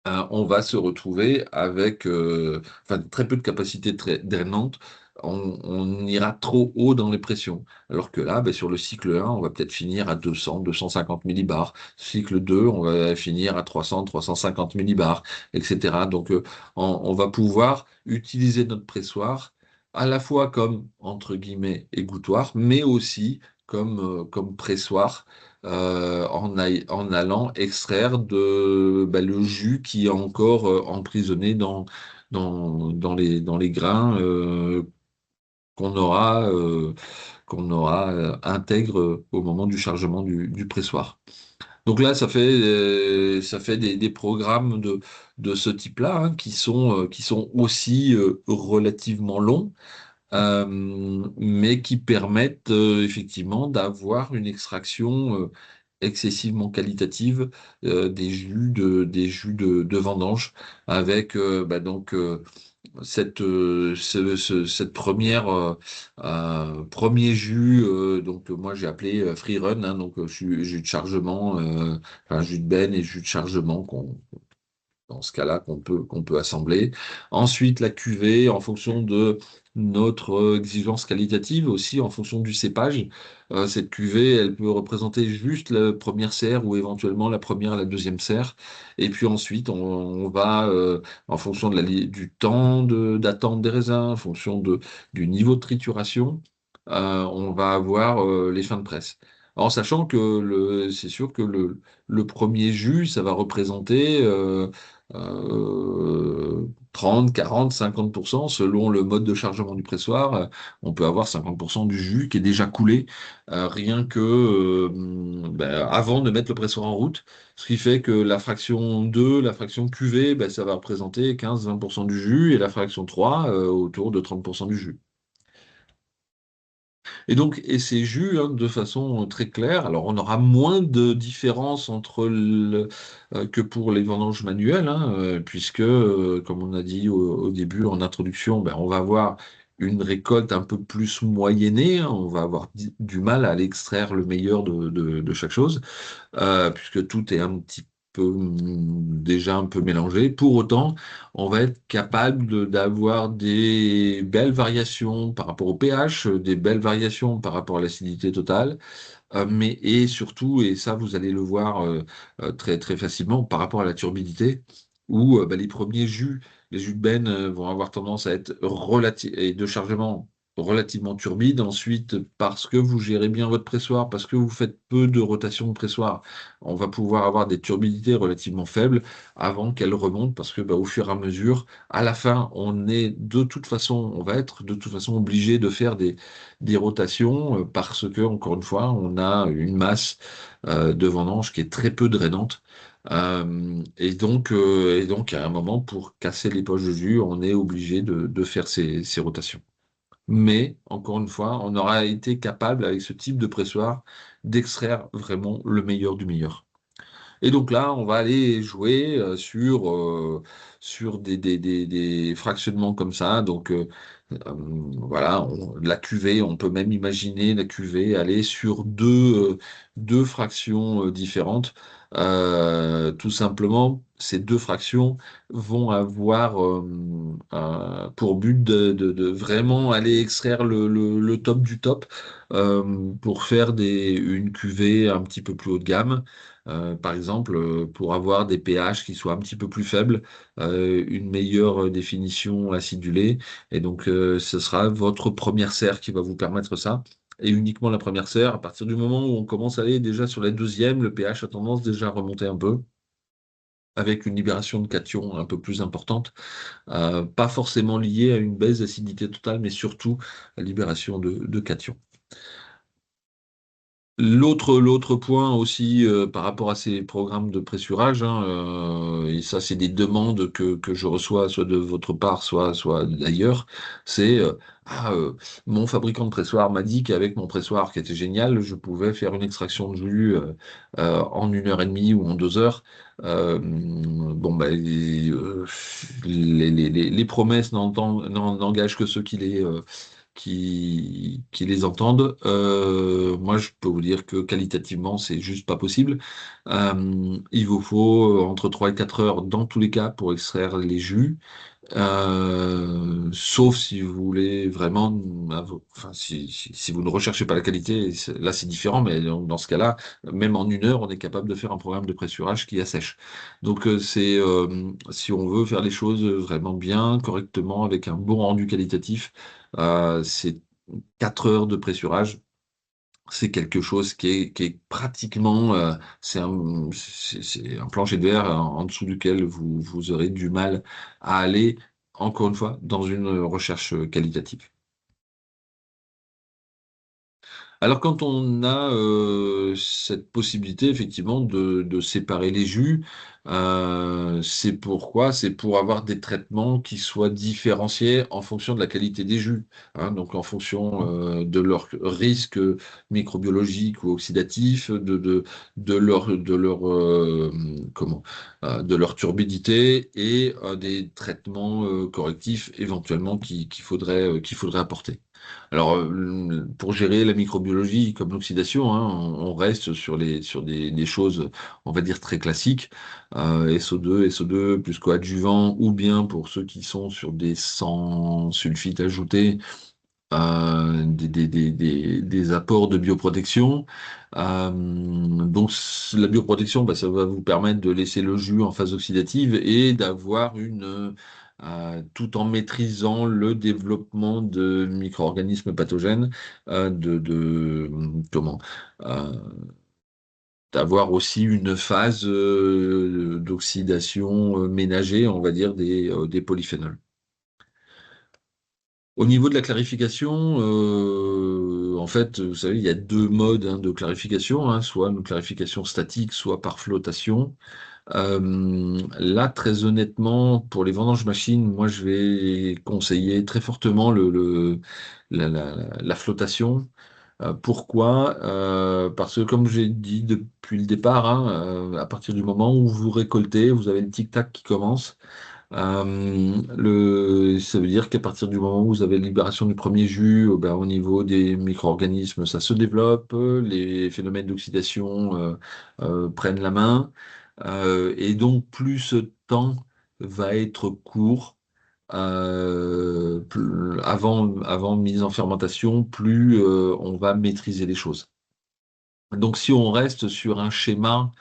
on va se retrouver avec enfin, très peu de capacité drainante. On ira trop haut dans les pressions. Alors que là, ben, sur le cycle 1, on va peut-être finir à 200, 250 millibars. Cycle 2, on va finir à 300, 350 millibars, etc. Donc, on va pouvoir utiliser notre pressoir à la fois comme, entre guillemets, égouttoir, mais aussi comme pressoir en allant extraire le jus qui est encore emprisonné dans les grains qu'on aura, intègre au moment du chargement du pressoir. Donc là, ça fait des programmes de ce type-là hein, qui sont aussi relativement longs mais qui permettent effectivement d'avoir une extraction excessivement qualitative des jus de vendange avec cette première premier jus donc moi j'ai appelé free run hein, donc jus de chargement enfin jus de benne et jus de chargement qu'on dans ce cas-là qu'on peut assembler. Ensuite, la cuvée, en fonction de notre exigence qualitative, aussi en fonction du cépage. Cette cuvée, elle peut représenter juste la première serre ou éventuellement la première, la deuxième serre. Et puis ensuite, on va, en fonction du temps d'attente des raisins, en fonction du niveau de trituration, on va avoir les fins de presse. En sachant que c'est sûr que le premier jus, ça va représenter 30, 40, 50% selon le mode de chargement du pressoir. On peut avoir 50% du jus qui est déjà coulé rien que avant de mettre le pressoir en route. Ce qui fait que la fraction 2, la fraction cuvée, ben, ça va représenter 15-20% du jus et la fraction 3 autour de 30% du jus. Et donc, et ces jus, hein, de façon très claire, alors on aura moins de différence que pour les vendanges manuelles, hein, puisque, comme on a dit au début en introduction, ben, on va avoir une récolte un peu plus moyennée, hein, on va avoir du mal à aller extraire le meilleur de chaque chose puisque tout est un petit peu déjà un peu mélangé. Pour autant, on va être capable d'avoir des belles variations par rapport au pH, des belles variations par rapport à l'acidité totale, mais et surtout, et ça vous allez le voir très très facilement, par rapport à la turbidité, où les premiers jus, les jus de benne vont avoir tendance à être et de chargement relativement turbides. Ensuite, parce que vous gérez bien votre pressoir, parce que vous faites peu de rotation de pressoir, on va pouvoir avoir des turbidités relativement faibles avant qu'elles remontent, parce que au fur et à mesure, à la fin, on va être de toute façon obligé de faire des rotations parce que, encore une fois, on a une masse de vendange qui est très peu drainante. Et donc, à un moment, pour casser les poches de jus, on est obligé de faire ces rotations. Mais, encore une fois, on aura été capable, avec ce type de pressoir, d'extraire vraiment le meilleur du meilleur. Et donc là, on va aller jouer sur des fractionnements comme ça. Donc voilà, la cuvée, on peut même imaginer la cuvée aller sur deux fractions différentes. Tout simplement, ces deux fractions vont avoir pour but de vraiment aller extraire le top du top pour faire une cuvée un petit peu plus haut de gamme. Par exemple, pour avoir des pH qui soient un petit peu plus faibles, une meilleure définition acidulée. Et donc, ce sera votre première serre qui va vous permettre ça. Et uniquement la première serre. À partir du moment où on commence à aller déjà sur la deuxième, le pH a tendance déjà à remonter un peu, avec une libération de cations un peu plus importante. Pas forcément liée à une baisse d'acidité totale, mais surtout à la libération de cations. L'autre point aussi par rapport à ces programmes de pressurage, hein, et ça c'est des demandes que je reçois soit de votre part, soit d'ailleurs, c'est mon fabricant de pressoir m'a dit qu'avec mon pressoir qui était génial, je pouvais faire une extraction de jus en 1 heure et demie ou en 2 heures. Bon bah les promesses n'engagent que ceux qui les entendent. Moi, je peux vous dire que qualitativement, c'est juste pas possible. Il vous faut entre 3 et 4 heures dans tous les cas pour extraire les jus. Sauf si vous voulez vraiment, enfin, si vous ne recherchez pas la qualité, là c'est différent, mais dans ce cas-là, même en 1 heure, on est capable de faire un programme de pressurage qui assèche. Donc si on veut faire les choses vraiment bien, correctement, avec un bon rendu qualitatif, c'est 4 heures de pressurage. C'est quelque chose qui est pratiquement, c'est un plancher de verre en dessous duquel vous aurez du mal à aller, encore une fois, dans une recherche qualitative. Alors quand on a cette possibilité effectivement de séparer les jus, c'est pourquoi? C'est pour avoir des traitements qui soient différenciés en fonction de la qualité des jus, hein, donc en fonction de leur risque microbiologique ou oxydatif, de leur turbidité et des traitements correctifs éventuellement qu'il faudrait apporter. Alors, pour gérer la microbiologie comme l'oxydation, hein, on reste sur des choses, on va dire, très classiques. SO2 plus coadjuvant, ou bien pour ceux qui sont sur des sans sulfite ajoutés, des apports de bioprotection. Donc, la bioprotection, bah, ça va vous permettre de laisser le jus en phase oxydative et d'avoir tout en maîtrisant le développement de micro-organismes pathogènes, comment, euh, d'avoir aussi une phase d'oxydation ménagée, on va dire, des polyphénols. Au niveau de la clarification, en fait, vous savez, il y a deux modes hein, de clarification, hein, soit une clarification statique, soit par flottation. Là, très honnêtement, pour les vendanges machines, moi, je vais conseiller très fortement la flottation. Pourquoi? Parce que, comme j'ai dit depuis le départ, hein, à partir du moment où vous récoltez, vous avez le tic-tac qui commence. Ça veut dire qu'à partir du moment où vous avez la libération du premier jus, ben, au niveau des micro-organismes, ça se développe, les phénomènes d'oxydation prennent la main, et donc plus ce temps va être court avant mise en fermentation, plus on va maîtriser les choses. Donc si on reste sur un schéma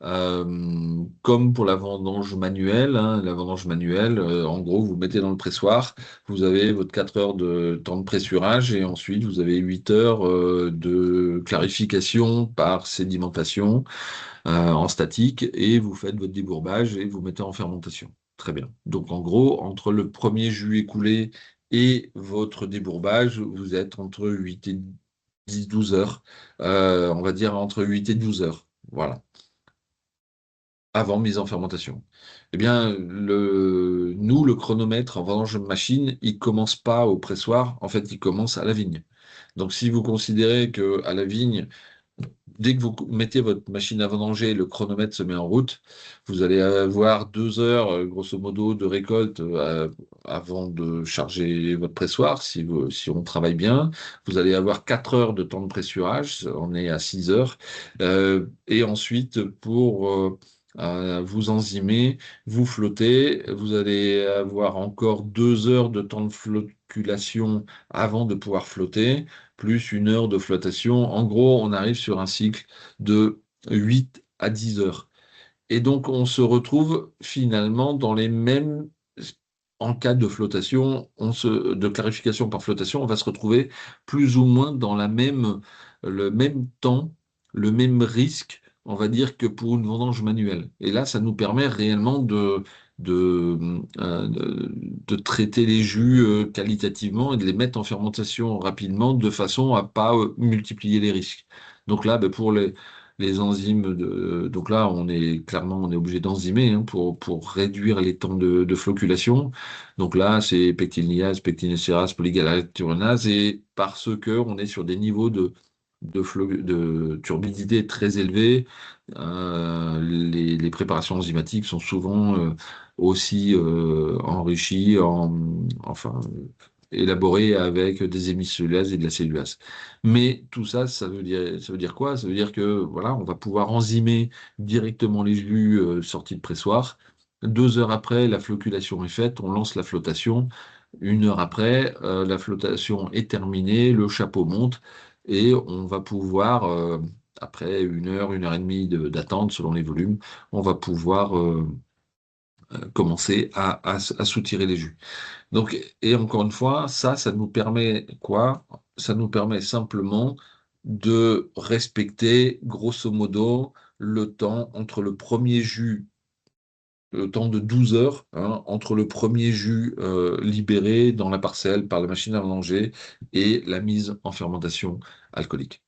comme pour la vendange manuelle, hein, la vendange manuelle, en gros, vous mettez dans le pressoir, vous avez votre 4 heures de temps de pressurage et ensuite vous avez 8 heures de clarification par sédimentation en statique et vous faites votre débourbage et vous mettez en fermentation. Très bien. Donc en gros, entre le premier jus écoulé et votre débourbage, vous êtes entre 8 et 10-12 heures, on va dire entre 8 et 12 heures. Voilà, avant mise en fermentation. Eh bien, nous, le chronomètre en vendange machine, il commence pas au pressoir, en fait, il commence à la vigne. Donc, si vous considérez que à la vigne, dès que vous mettez votre machine à vendanger, le chronomètre se met en route, vous allez avoir 2 heures, grosso modo, de récolte avant de charger votre pressoir, si on travaille bien. Vous allez avoir 4 heures de temps de pressurage, on est à 6 heures. Et ensuite, pour vous enzymer, vous flottez, vous allez avoir encore 2 heures de temps de flocculation avant de pouvoir flotter plus 1 heure de flottation. En gros, on arrive sur un cycle de 8 à 10 heures. Et donc, on se retrouve finalement dans les mêmes, en cas de flottation, de clarification par flottation, on va se retrouver plus ou moins dans le même temps, le même risque, on va dire, que pour une vendange manuelle. Et là, ça nous permet réellement de traiter les jus qualitativement et de les mettre en fermentation rapidement de façon à pas multiplier les risques. Donc là, ben, pour les enzymes, donc là, on est obligé d'enzymer hein, pour réduire les temps de floculation. Donc là, c'est pectynliase, pectinestérase, polygalaturonase, et parce que on est sur des niveaux de turbidité très élevés, les préparations enzymatiques sont souvent aussi enrichies enfin, élaborées avec des hémicellulases et de la cellulase. Mais tout ça, ça veut dire quoi? Ça veut dire que voilà, on va pouvoir enzymer directement les jus sortis de pressoir. 2 heures après, la floculation est faite, on lance la flottation. 1 heure après, la flottation est terminée, le chapeau monte et on va pouvoir, après 1 heure, 1 heure et demie d'attente selon les volumes, on va pouvoir commencer à soutirer les jus. Donc, et encore une fois, ça nous permet quoi? Ça nous permet simplement de respecter, grosso modo, le temps entre le premier jus, le temps de 12 heures, hein, entre le premier jus libéré dans la parcelle par la machine à venanger et la mise en fermentation alcoolique.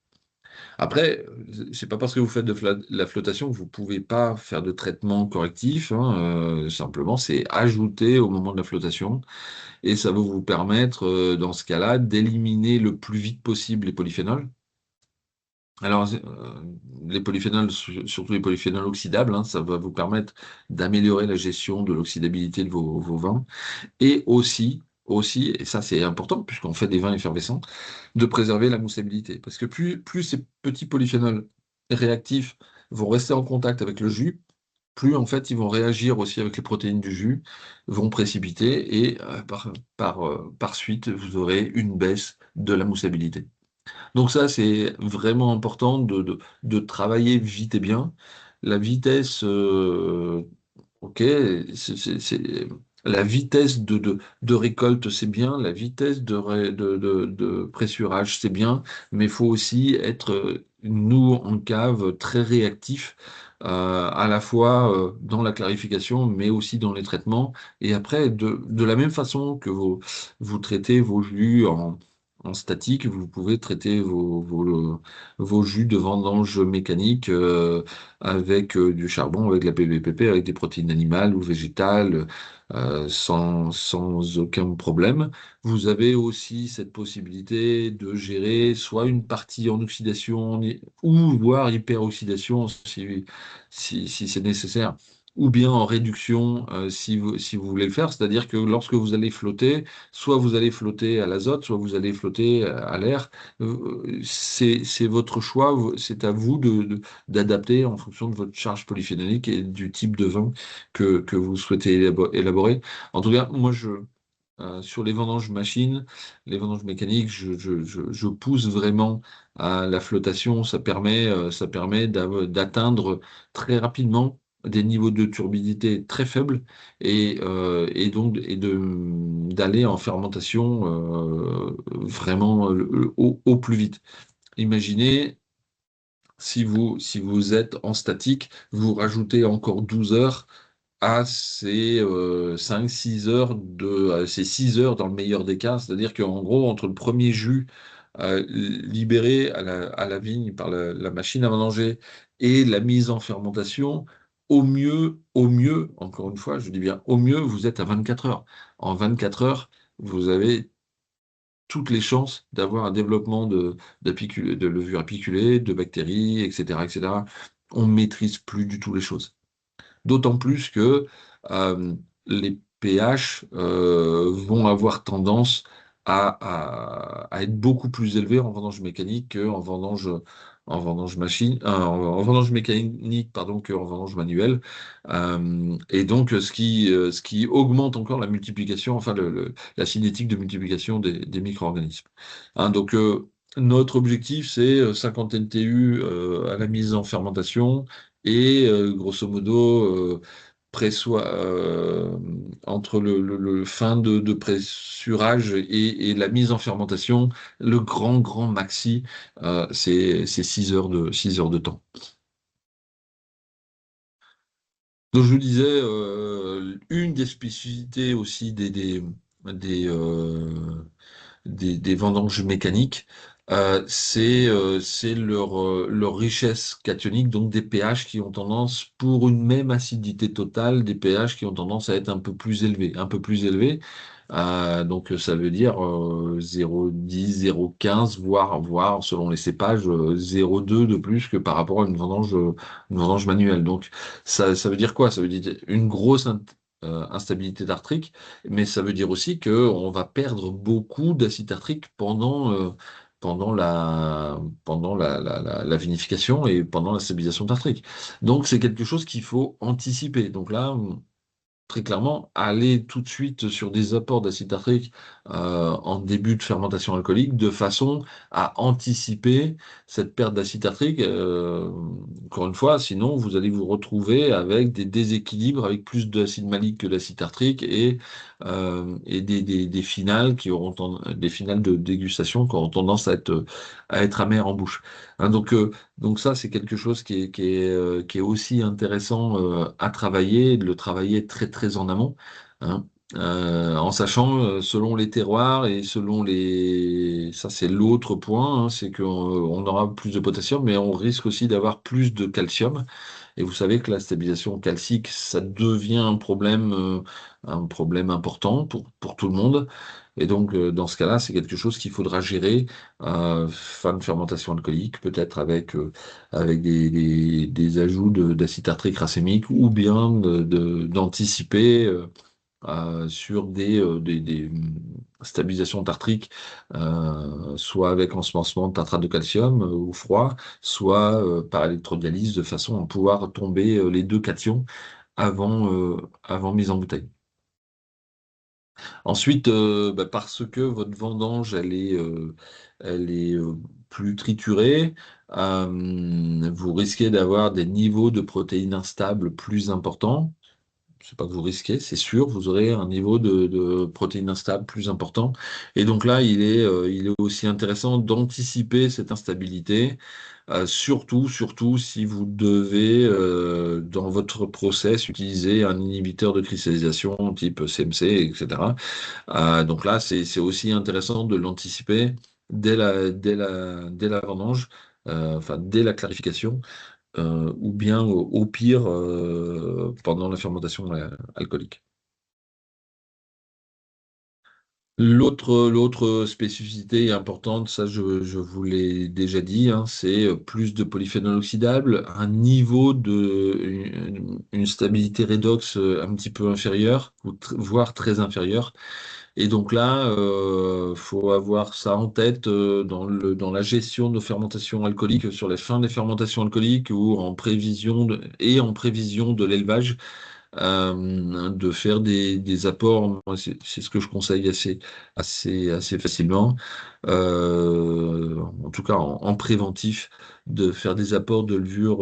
Après, c'est pas parce que vous faites de la flottation que vous pouvez pas faire de traitement correctif, hein, simplement, c'est ajouter au moment de la flottation et ça va vous permettre, dans ce cas-là, d'éliminer le plus vite possible les polyphénols. Alors, les polyphénols, surtout les polyphénols oxydables, hein, ça va vous permettre d'améliorer la gestion de l'oxydabilité de vos vins et aussi, et ça c'est important puisqu'on fait des vins effervescents, de préserver la moussabilité. Parce que plus ces petits polyphénols réactifs vont rester en contact avec le jus, plus en fait ils vont réagir aussi avec les protéines du jus, vont précipiter et par suite vous aurez une baisse de la moussabilité. Donc ça c'est vraiment important de travailler vite et bien. La vitesse, ok, la vitesse de récolte c'est bien, la vitesse de pressurage c'est bien, mais il faut aussi être, nous en cave, très réactifs, à la fois dans la clarification, mais aussi dans les traitements. Et après, de la même façon que vous traitez vos jus en statique, vous pouvez traiter vos jus de vendange mécanique avec du charbon, avec de la PVPP, avec des protéines animales ou végétales, sans aucun problème. Vous avez aussi cette possibilité de gérer soit une partie en oxydation ou voire hyperoxydation si c'est nécessaire, ou bien en réduction si vous voulez le faire. C'est-à-dire que lorsque vous allez flotter, soit vous allez flotter à l'azote, soit vous allez flotter à l'air. C'est votre choix, c'est à vous d'adapter en fonction de votre charge polyphénolique et du type de vin que vous souhaitez élaborer. En tout cas, moi, sur les vendanges machines, les vendanges mécaniques, je pousse vraiment à la flottation. Ça permet d'atteindre très rapidement des niveaux de turbidité très faibles et donc d'aller en fermentation vraiment au plus vite. Imaginez si vous êtes en statique, vous rajoutez encore 12 heures à ces 5-6 heures à ces 6 heures dans le meilleur des cas. C'est-à-dire qu'en gros, entre le premier jus libéré à la vigne par la machine à vendanger et la mise en fermentation, au mieux, encore une fois, je dis bien au mieux, vous êtes à 24 heures. En 24 heures, vous avez toutes les chances d'avoir un développement de levure apiculée, de bactéries, etc., etc. On ne maîtrise plus du tout les choses. D'autant plus que euh, les pH vont avoir tendance à être beaucoup plus élevés en vendange mécanique en vendange machine, en vendange mécanique, pardon, qu'en vendange manuelle. Et donc, ce qui augmente encore la multiplication, enfin, la cinétique de multiplication des micro-organismes. Hein, donc, notre objectif, c'est 50 NTU à la mise en fermentation et grosso modo, entre le fin de pressurage et la mise en fermentation, le grand maxi, c'est 6 heures de temps. Donc je vous disais, une des spécificités aussi des des vendanges mécaniques, c'est leur richesse cationique, donc des pH qui ont tendance, pour une même acidité totale, des pH qui ont tendance à être un peu plus élevés, un peu plus élevés. Donc ça veut dire 0,10, 0,15, voire selon les cépages, 0,2 de plus que par rapport à une vendange manuelle. Donc ça veut dire quoi? Ça veut dire une grosse instabilité tartrique, mais ça veut dire aussi qu'on va perdre beaucoup d'acide tartrique pendant la vinification et pendant la stabilisation tartrique. Donc c'est quelque chose qu'il faut anticiper. Donc là, très clairement, aller tout de suite sur des apports d'acide tartrique en début de fermentation alcoolique, de façon à anticiper cette perte d'acide tartrique. Encore une fois, sinon vous allez vous retrouver avec des déséquilibres, avec plus d'acide malique que d'acide tartrique et des finales des finales de dégustation qui auront tendance à être amères en bouche. Hein, donc ça, c'est quelque chose qui est aussi intéressant à travailler, de le travailler très très en amont, hein, en sachant selon les terroirs et selon les... Ça, c'est l'autre point, hein, c'est qu'on aura plus de potassium, mais on risque aussi d'avoir plus de calcium. Et vous savez que la stabilisation calcique, ça devient un problème important pour tout le monde. Et donc, dans ce cas-là, c'est quelque chose qu'il faudra gérer fin de fermentation alcoolique, peut-être avec des ajouts d'acide tartrique racémique ou bien d'anticiper sur des stabilisations tartriques, soit avec ensemencement de tartrate de calcium ou froid, soit par électrodialyse, de façon à pouvoir tomber les deux cations avant mise en bouteille. Ensuite, parce que votre vendange, elle est plus triturée, vous risquez d'avoir des niveaux de protéines instables plus importants. C'est pas que vous risquez, c'est sûr, vous aurez un niveau de protéines instables plus important. Et donc là, il est aussi intéressant d'anticiper cette instabilité, surtout si vous devez, dans votre process, utiliser un inhibiteur de cristallisation type CMC, etc. Donc là, c'est aussi intéressant de l'anticiper dès la vendange, enfin dès la clarification, ou bien au pire pendant la fermentation alcoolique. L'autre spécificité importante, ça je vous l'ai déjà dit, hein, c'est plus de polyphénol oxydable, un niveau une stabilité redox un petit peu inférieure, voire très inférieure. Et donc là, faut avoir ça en tête dans la gestion de nos fermentations alcooliques, sur les fins des fermentations alcooliques ou en prévision de l'élevage, de faire des apports. Moi, c'est ce que je conseille assez facilement, en tout cas en préventif, de faire des apports de levure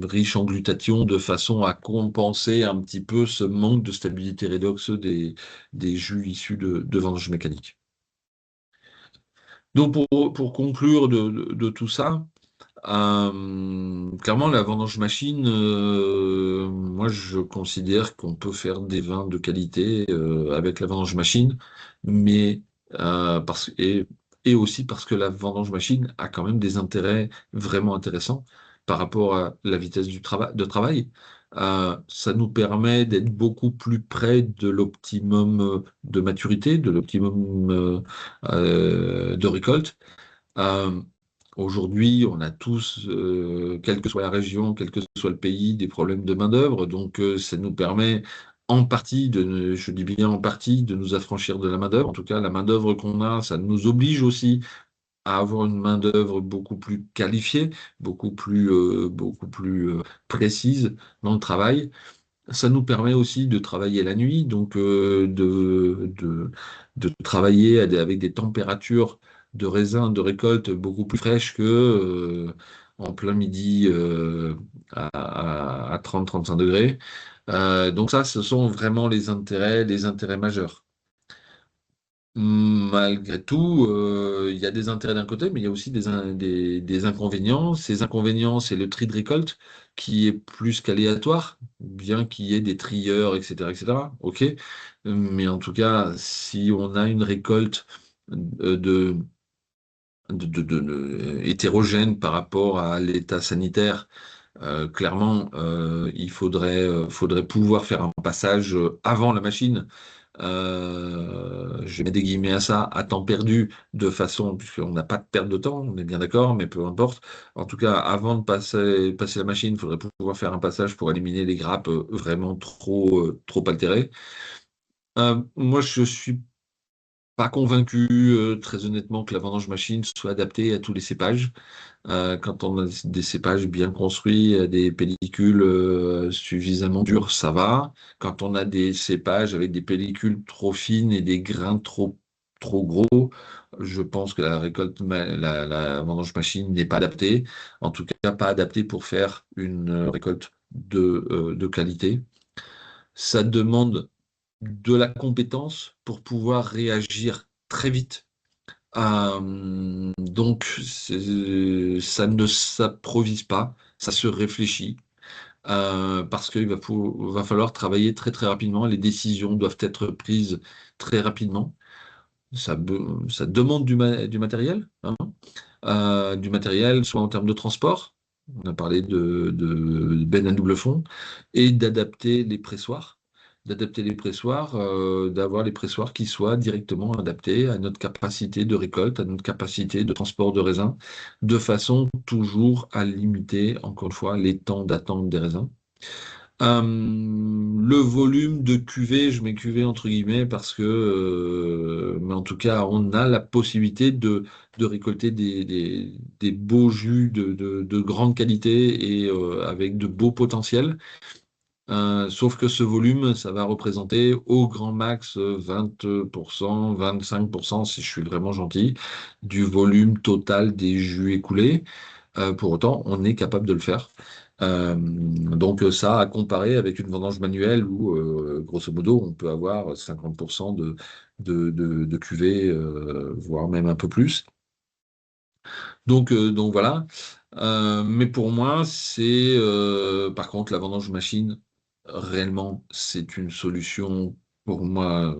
riches en glutathion de façon à compenser un petit peu ce manque de stabilité redox des jus issus de vendange mécanique. Donc pour conclure de tout ça, clairement, la vendange machine, moi je considère qu'on peut faire des vins de qualité avec la vendange machine, mais et aussi parce que la vendange machine a quand même des intérêts vraiment intéressants par rapport à la vitesse de travail. Ça nous permet d'être beaucoup plus près de l'optimum de maturité, de l'optimum de récolte. Euh, Aujourd'hui, on a tous, quelle que soit la région, quel que soit le pays, des problèmes de main-d'œuvre. Donc, ça nous permet en partie, je dis bien en partie, de nous affranchir de la main-d'œuvre. En tout cas, la main-d'œuvre qu'on a, ça nous oblige aussi à avoir une main-d'œuvre beaucoup plus qualifiée, beaucoup plus précise dans le travail. Ça nous permet aussi de travailler la nuit, donc de travailler avec des températures de raisin, de récolte beaucoup plus fraîches que en plein midi à 30-35 degrés. Donc ça, ce sont vraiment les intérêts majeurs. Malgré tout, il y a des intérêts d'un côté, mais il y a aussi des inconvénients. Ces inconvénients, c'est le tri de récolte qui est plus qu'aléatoire, bien qu'il y ait des trieurs, etc., etc. Ok, mais en tout cas, si on a une récolte de, hétérogène par rapport à l'état sanitaire. Clairement, faudrait pouvoir faire un passage avant la machine. Je mets des guillemets à ça, à temps perdu, de façon, puisqu'on n'a pas de perte de temps, on est bien d'accord, mais peu importe. En tout cas, avant de passer la machine, il faudrait pouvoir faire un passage pour éliminer les grappes vraiment trop altérées. Moi, je suis pas convaincu, très honnêtement, que la vendange machine soit adaptée à tous les cépages. Quand on a des cépages bien construits, des pellicules suffisamment dures, ça va. Quand on a des cépages avec des pellicules trop fines et des grains trop gros, je pense que la vendange machine n'est pas adaptée. En tout cas, pas adaptée pour faire une récolte de qualité. Ça demande de la compétence pour pouvoir réagir très vite. Donc, ça ne s'improvise pas, ça se réfléchit, parce va falloir travailler très rapidement. Les décisions doivent être prises très rapidement. Ça demande du matériel, hein, du matériel, soit en termes de transport, on a parlé de benne à double fond, et d'avoir les pressoirs qui soient directement adaptés à notre capacité de récolte, à notre capacité de transport de raisins, de façon toujours à limiter, encore une fois, les temps d'attente des raisins. Le volume de cuvée, je mets cuvée entre guillemets parce que, mais en tout cas, on a la possibilité de récolter des beaux jus de grande qualité et avec de beaux potentiels. Sauf que ce volume, ça va représenter au grand max 20%, 25%, si je suis vraiment gentil, du volume total des jus écoulés. Pour autant, on est capable de le faire. Donc ça, à comparer avec une vendange manuelle où, grosso modo, on peut avoir 50% de cuvée, voire même un peu plus. Donc voilà. Mais pour moi, par contre la vendange machine, réellement, c'est une solution pour moi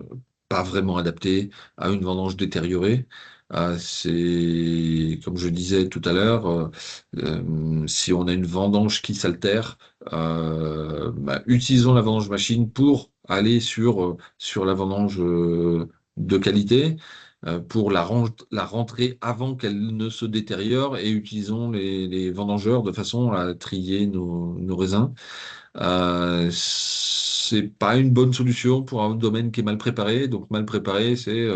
pas vraiment adaptée à une vendange détériorée. C'est comme je disais tout à l'heure, si on a une vendange qui s'altère, utilisons la vendange machine pour aller sur la vendange de qualité pour la rentrer avant qu'elle ne se détériore et utilisons les vendangeurs de façon à trier nos raisins. C'est pas une bonne solution pour un domaine qui est mal préparé. Donc mal préparé, c'est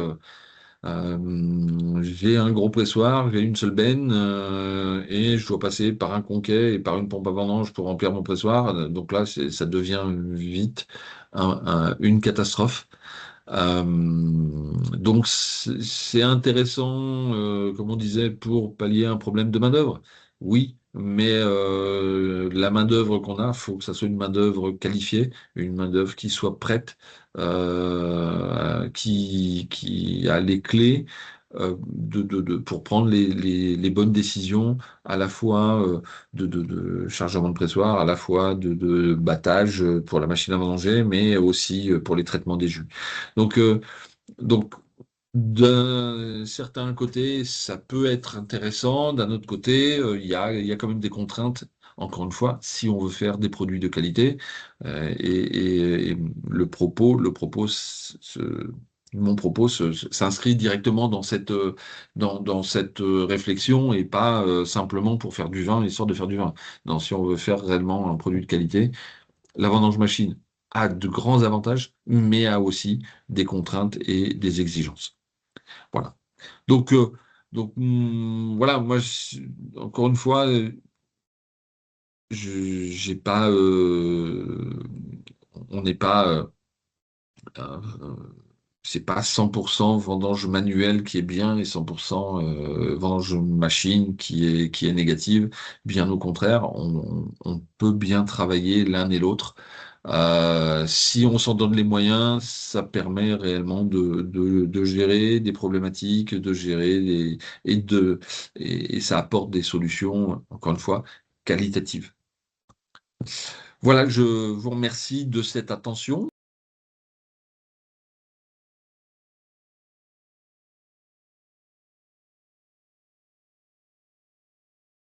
j'ai un gros pressoir, j'ai une seule benne et je dois passer par un conquet et par une pompe à vendange pour remplir mon pressoir. Donc là, ça devient vite une catastrophe. Donc c'est intéressant, comme on disait, pour pallier un problème de main-d'œuvre. Oui, mais la main-d'œuvre qu'on a, faut que ça soit une main-d'œuvre qualifiée, une main-d'œuvre qui soit prête, qui a les clés pour prendre les bonnes décisions, à la fois de chargement de pressoir, à la fois de battage pour la machine à vendanger, mais aussi pour les traitements des jus. Donc, donc d'un certain côté, ça peut être intéressant. D'un autre côté, il y a quand même des contraintes. Encore une fois, si on veut faire des produits de qualité, et mon propos s'inscrit directement dans cette réflexion et pas simplement pour faire du vin, histoire de faire du vin. Non, si on veut faire réellement un produit de qualité, la vendange machine a de grands avantages, mais a aussi des contraintes et des exigences. Voilà. Donc, voilà, moi, encore une fois, j'ai pas, on n'est pas, euh, c'est pas 100% vendange manuelle qui est bien et 100% vendange machine qui est négative. Bien au contraire, on peut bien travailler l'un et l'autre. Si on s'en donne les moyens, ça permet réellement de gérer des problématiques, de gérer et ça apporte des solutions, encore une fois, qualitatives. Voilà, je vous remercie de cette attention.